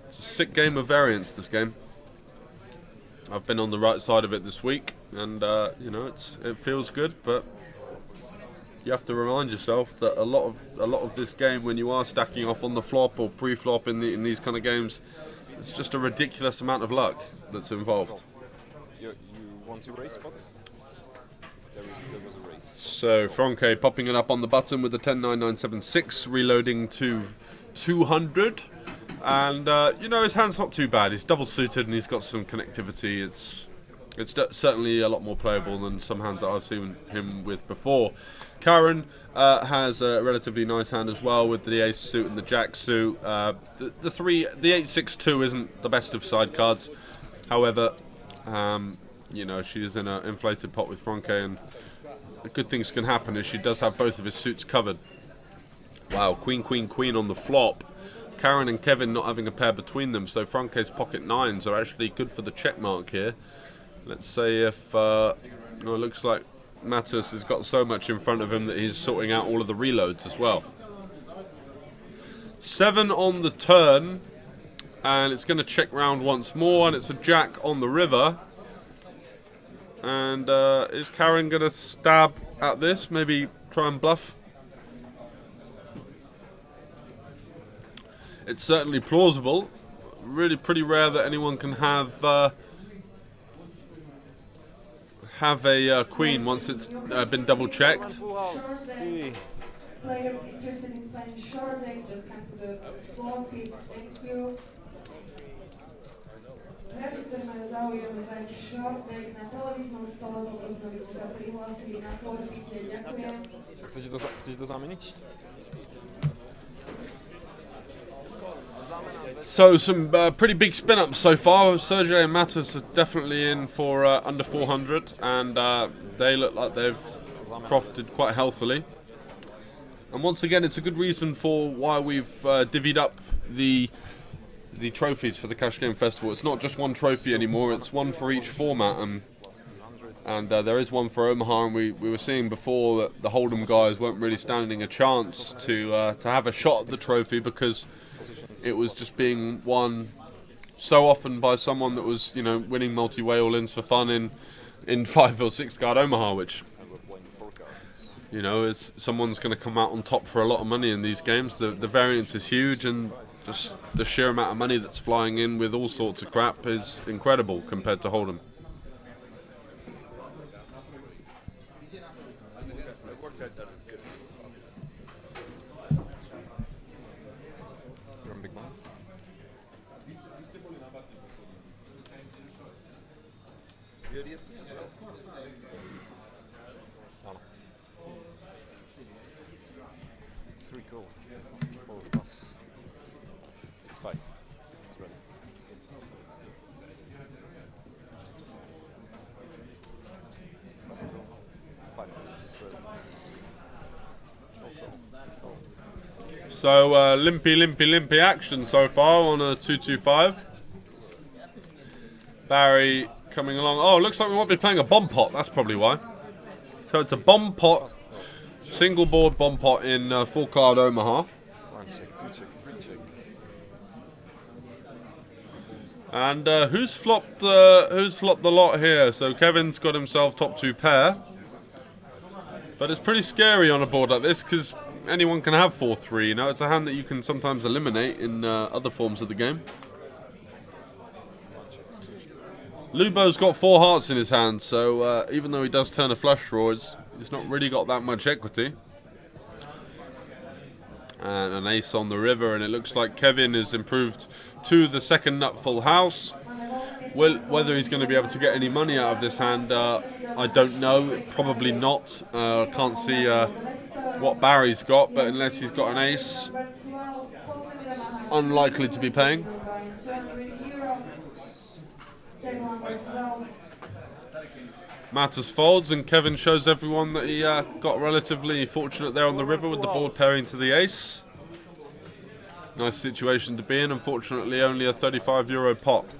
it's a sick game of variance, this game. I've been on the right side of it this week, and you know, it feels good, but you have to remind yourself that a lot of this game, when you are stacking off on the flop or pre-flop in these kind of games, it's just a ridiculous amount of luck that's involved. You want to raise spot? There was a raise. So Franke popping it up on the button with the 10-9-9-7-6, reloading to 200, and you know, his hand's not too bad. He's double suited and he's got some connectivity. It's certainly a lot more playable than some hands that I've seen him with before. Karen has a relatively nice hand as well with the ace suit and the jack suit. The 8-6-2 isn't the best of side cards. However, you know, she is in an inflated pot with Franke, and good things can happen as she does have both of his suits covered. Wow, queen, queen, queen on the flop. Karen and Kevin not having a pair between them, so Franke's pocket nines are actually good for the check mark here. Let's say if, it looks like Mattis has got so much in front of him that he's sorting out all of the reloads as well. 7 on the turn, and it's going to check round once more, and it's a jack on the river. And is Karen going to stab at this? Maybe try and bluff? It's certainly plausible. Really pretty rare that anyone can have a queen once it's been double checked. Full house. Players interested in playing short deck, just come to the floor, please. Thank you. Hráči, ktorí majú záujem hrať short deck na televíznom stole, poprosím, aby ste sa prihlásili na forbite. Ďakujem. Chcete to zamieniť? So some pretty big spin-ups so far. Sergey and Mattis are definitely in for under 400, and they look like they've profited quite healthily. And once again, it's a good reason for why we've divvied up the trophies for the Cash Game Festival. It's not just one trophy anymore, it's one for each format, and there is one for Omaha, and we were seeing before that the Hold'em guys weren't really standing a chance to have a shot at the trophy because it was just being won so often by someone that was, you know, winning multi-way all-ins for fun in 5 or 6 card Omaha, which, you know, someone's going to come out on top for a lot of money in these games. The variance is huge, and just the sheer amount of money that's flying in with all sorts of crap is incredible compared to Hold'em. So limpy action so far on a 2-2-5. Barry coming along. Oh, looks like we might be playing a bomb pot. That's probably why. So it's a bomb pot, single board bomb pot in 4 card Omaha. 1 check, 2 check, 3 check. And who's flopped the lot here? So Kevin's got himself top 2 pair. But it's pretty scary on a board like this because anyone can have 4-3. You know, it's a hand that you can sometimes eliminate in other forms of the game. Lubo's got 4 hearts in his hand, so even though he does turn a flush draw, he's not really got that much equity. And an ace on the river, and it looks like Kevin is improved to the second nut full house. Well, whether he's going to be able to get any money out of this hand, I don't know. Probably not. Can't see what Barry's got, but unless he's got an ace, unlikely to be paying. Matters folds, and Kevin shows everyone that he got relatively fortunate there on the river with the board pairing to the ace. Nice situation to be in. Unfortunately, only a €35 pot.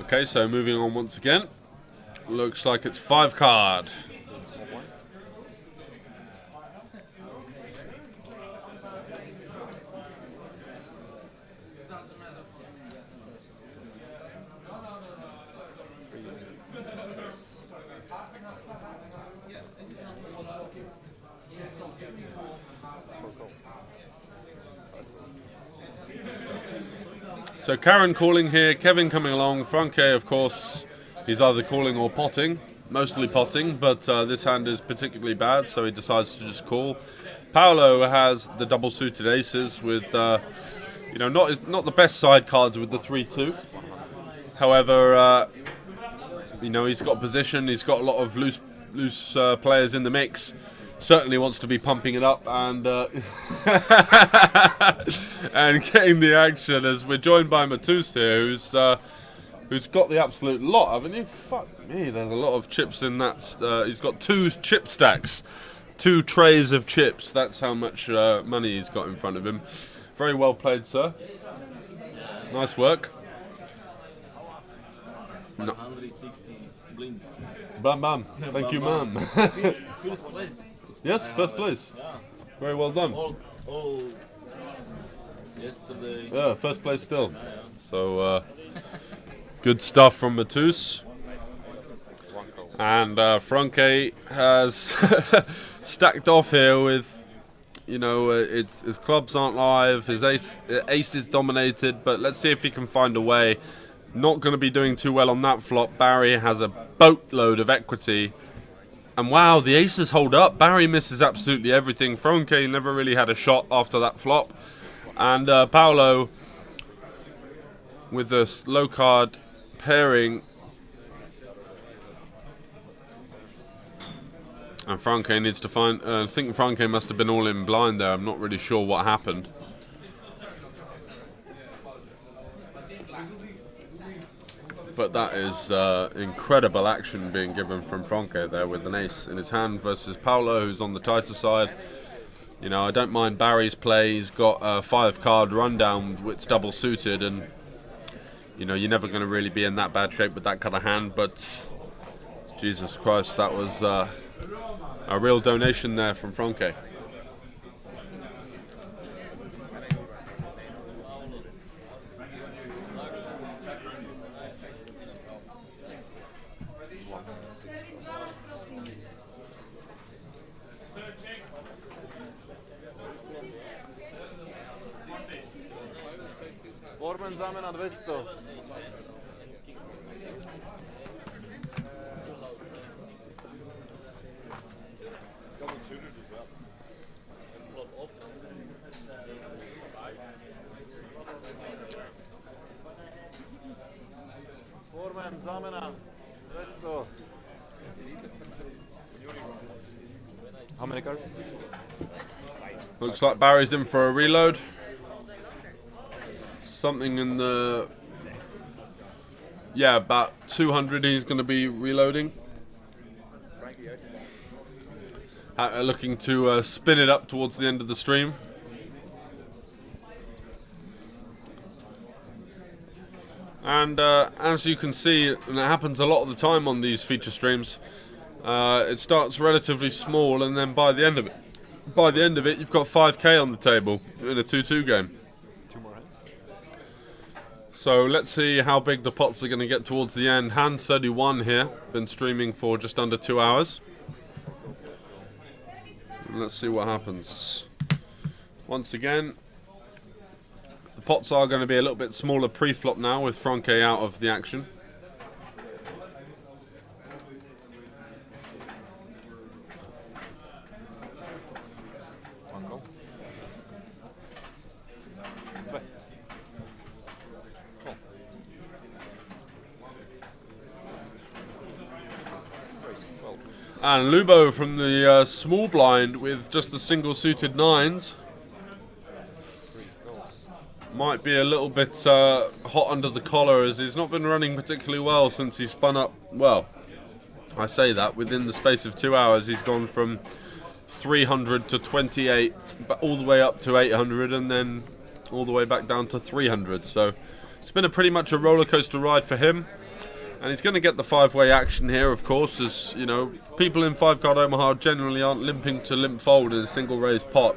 Okay, so moving on once again. Looks like it's 5 card. So Karen calling here, Kevin coming along, Franke of course, he's either calling or potting, mostly potting, but this hand is particularly bad, so he decides to just call. Paolo has the double suited aces with, you know, not the best side cards with the 3-2. However, you know, he's got position, he's got a lot of loose players in the mix. Certainly wants to be pumping it up and and getting the action, as we're joined by Matus here, who's got the absolute lot, haven't you? Fuck me, there's a lot of chips in that. He's got 2 chip stacks, 2 trays of chips. That's how much money he's got in front of him. Very well played, sir. Nice work. No. 160 blind. Bam bam. Thank you, ma'am. First place. Yes, first place. Yeah. Very well done. All yesterday. Yeah, first place still. Yeah, yeah. So, good stuff from Matus. And Franke has stacked off here with, you know, his clubs aren't live, his ace is dominated, but let's see if he can find a way. Not going to be doing too well on that flop. Barry has a boatload of equity. And wow, the aces hold up. Barry misses absolutely everything. Franke never really had a shot after that flop. And Paolo, with a low card pairing. And Franke needs to find... I think Franke must have been all in blind there. I'm not really sure what happened. But that is incredible action being given from Franke there with an ace in his hand versus Paolo, who's on the tighter side. You know, I don't mind Barry's play. He's got a 5-card rundown with double suited, and you know, you're never going to really be in that bad shape with that kind of hand. But Jesus Christ, that was a real donation there from Franke. Formen zamena 200. How many cards? Looks like Barry's in for a reload. Something in the... Yeah, about 200 he's going to be reloading. Looking to spin it up towards the end of the stream. And as you can see, and it happens a lot of the time on these feature streams, it starts relatively small, and then by the end of it, you've got 5k on the table in a 2-2 game. 2 more hands. So let's see how big the pots are going to get towards the end. Hand 31 here, been streaming for just under 2 hours. Let's see what happens. Once again, the pots are going to be a little bit smaller pre-flop now with Franke out of the action. One call. Play. Call. Raise 12. And Lubo from the small blind with just the single suited nines. 3 calls. Might be a little bit hot under the collar, as he's not been running particularly well since he spun up. Well, I say that, within the space of 2 hours he's gone from 300 to 28, but all the way up to 800, and then all the way back down to 300. So it's been pretty much a roller coaster ride for him. And he's going to get the 5-way action here, of course, as you know, people in 5-card Omaha generally aren't limping to limp fold in a single raised pot.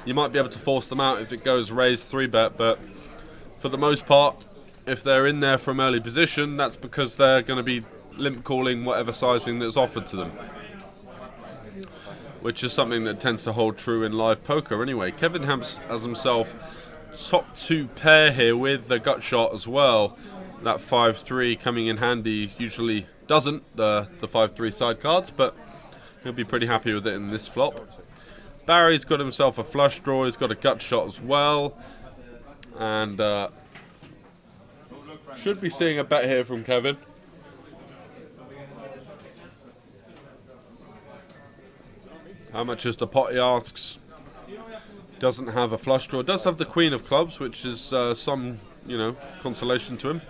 You might be able to force them out if it goes raised 3-bet, but for the most part, if they're in there from early position, that's because they're going to be limp calling whatever sizing that's offered to them, which is something that tends to hold true in live poker anyway. Kevin has himself top 2 pair here with the gut shot as well. That 5-3 coming in handy. Usually doesn't, the 5-3 side cards, but he'll be pretty happy with it in this flop. Barry's got himself a flush draw. He's got a gut shot as well, and should be seeing a bet here from Kevin. How much is the pot, he asks. Doesn't have a flush draw. Does have the queen of clubs, which is some, you know, consolation to him.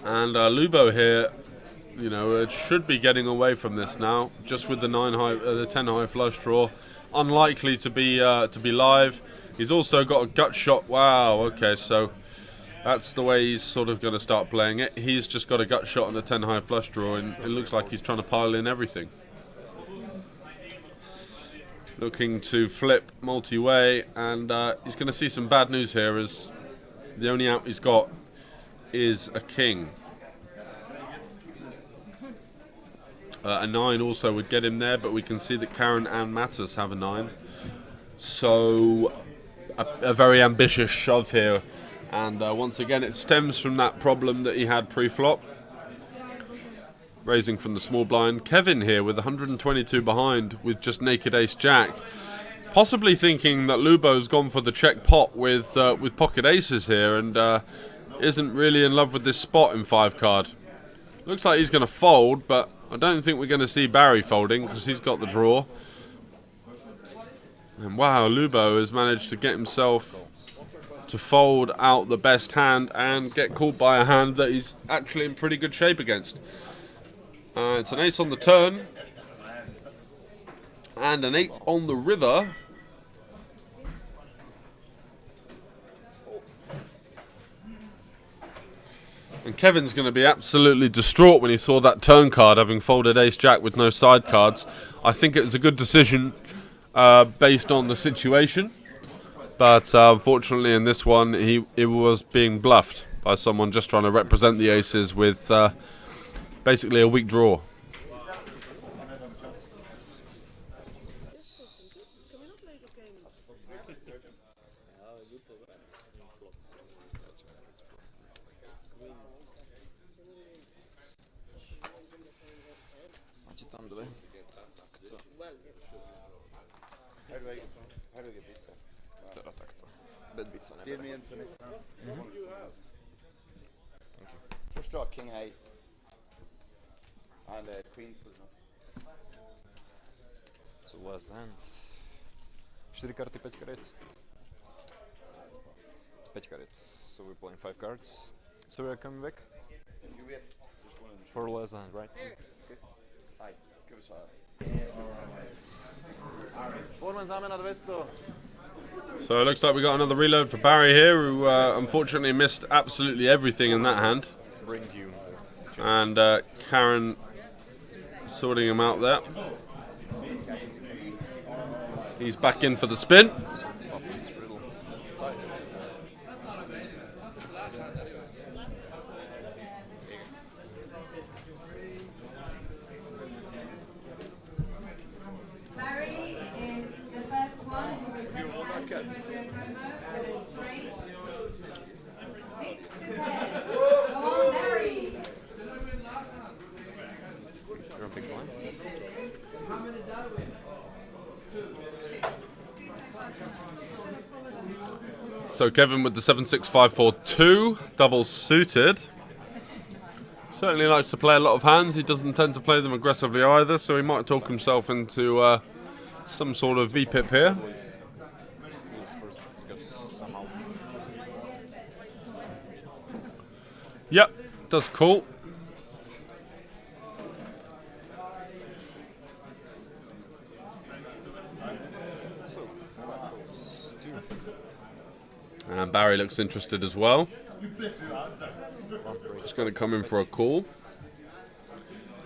And Lubo here, you know, it should be getting away from this now, just with the 10 high flush draw. Unlikely to be live. He's also got a gut shot. Wow. Okay, so that's the way he's sort of going to start playing it. He's just got a gut shot on the 10 high flush draw, and it looks like he's trying to pile in everything. Looking to flip multi-way, and he's going to see some bad news here, as the only out he's got is a king. A 9 also would get him there, but we can see that Karen and Mattis have a 9. So a very ambitious shove here, and once again it stems from that problem that he had pre-flop. Raising from the small blind. Kevin here with 122 behind with just naked ace jack, possibly thinking that Lubo's gone for the check pot with pocket aces here, and isn't really in love with this spot in 5-card. Looks like he's going to fold, but I don't think we're going to see Barry folding because he's got the draw. And wow, Lubo has managed to get himself to fold out the best hand and get called by a hand that he's actually in pretty good shape against. It's an ace on the turn and an 8 on the river. And Kevin's going to be absolutely distraught when he saw that turn card, having folded ace-jack with no side cards. I think it was a good decision based on the situation. But unfortunately in this one, it was being bluffed by someone just trying to represent the aces with basically a weak draw. Give me infinite. First draw king 8 and queen. So last hand. 4 karty, 5 karet. 5 karet. So we're playing 5 cards. So we're coming back You wait. Just one in the for last hand, right? Aye, give us a. Foreman zámena 200. So it looks like we got another reload for Barry here, who unfortunately missed absolutely everything in that hand. Bring you. And Karen sorting him out there. He's back in for the spin. Puppy's riddle. Barry is the first one who will press hand to Retro Promo with a straight 6 to 10. Go on, Barry! You're a big blind. So Kevin with the 7-6-5-4-2, double suited. Certainly likes to play a lot of hands. He doesn't tend to play them aggressively either, so he might talk himself into some sort of VPIP here. Lose first because somehow. Yep, does cool. So, 5 goes 2. And Barry looks interested as well. Just going to come in for a call.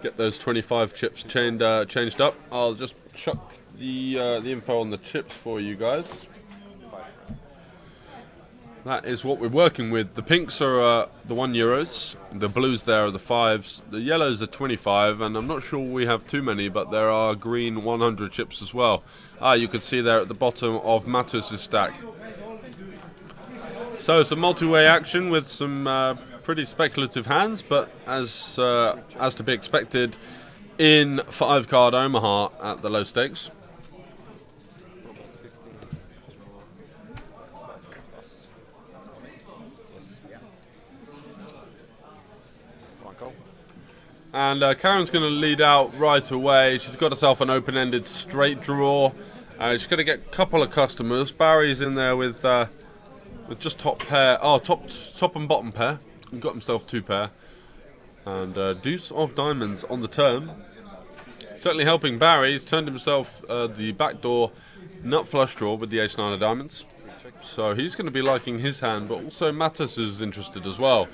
Get those 25 chips changed up. I'll just chuck the info on the chips for you guys. That is what we're working with. The pinks are the €1. The blues there are the 5s. The yellows are 25, and I'm not sure we have too many, but there are green 100 chips as well. You can see there at the bottom of Matus's stack. So some multi-way action with some pretty speculative hands, but as to be expected in 5-card Omaha at the low stakes. And Karen's going to lead out right away. She's got herself an open-ended straight draw. She's going to get a couple of customers. Barry's in there with just top pair. Oh, top and bottom pair. He got himself 2 pair. And deuce of diamonds on the turn. Certainly helping Barry. He's turned himself the backdoor nut flush draw with the ace-9 of diamonds. So he's going to be liking his hand, but also Matus is interested as well.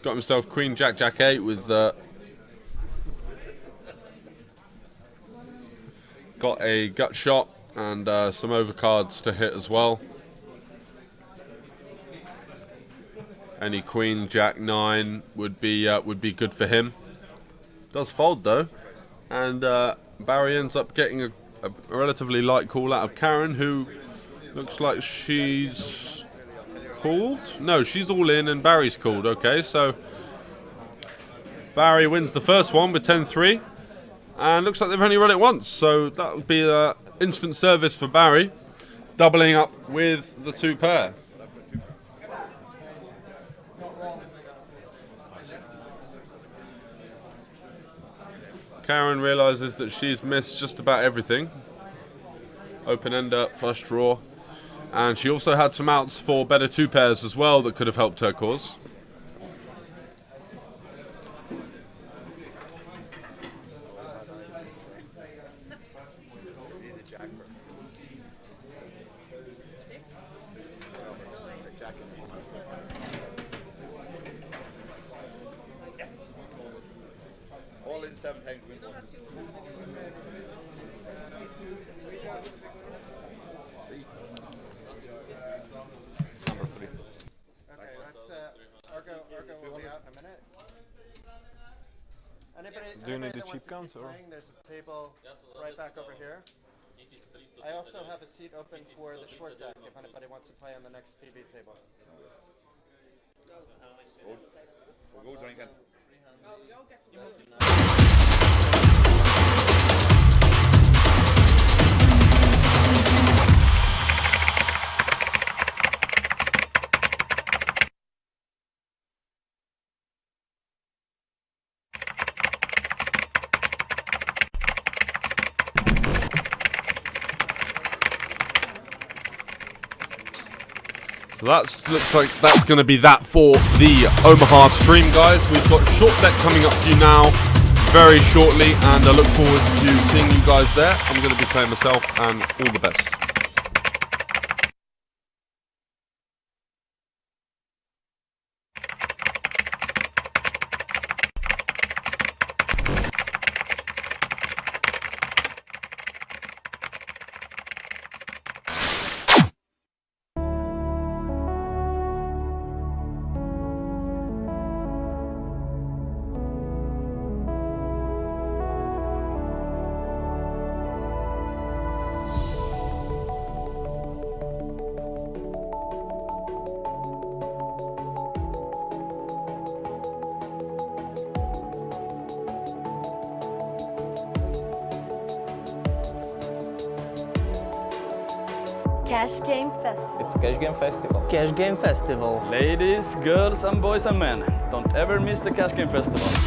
Got himself queen, jack, jack 8 with... got a gut shot and some overcards to hit as well. Any queen, jack 9 would be good for him. Does fold though, and Barry ends up getting a relatively light call out of Karen, who looks like she's called. No, she's all in, and Barry's called. Okay, so Barry wins the first one with 10-3. And looks like they've only run it once, so that would be instant service for Barry, doubling up with the 2 pair. Karen realises that she's missed just about everything. Open-ender, flush draw. And she also had some outs for better 2 pairs as well that could have helped her cause. All in 7 times win 1. Number 3. Okay, that's Argo will be out in a minute. Do you need Anybody a that cheap wants to count, or? keep playing, there's a table right back over here. I also have a seat open for the short deck if anybody wants to play on the next TV table. We'll go drinking. So looks like that's going to be that for the Omaha stream, guys. We've got short bet coming up for you now very shortly, and I look forward to seeing you guys there. I'm going to be playing myself, and all the best. Cash Game Festival. It's Cash Game Festival. Cash Game Festival. Ladies, girls and boys and men, don't ever miss the Cash Game Festival.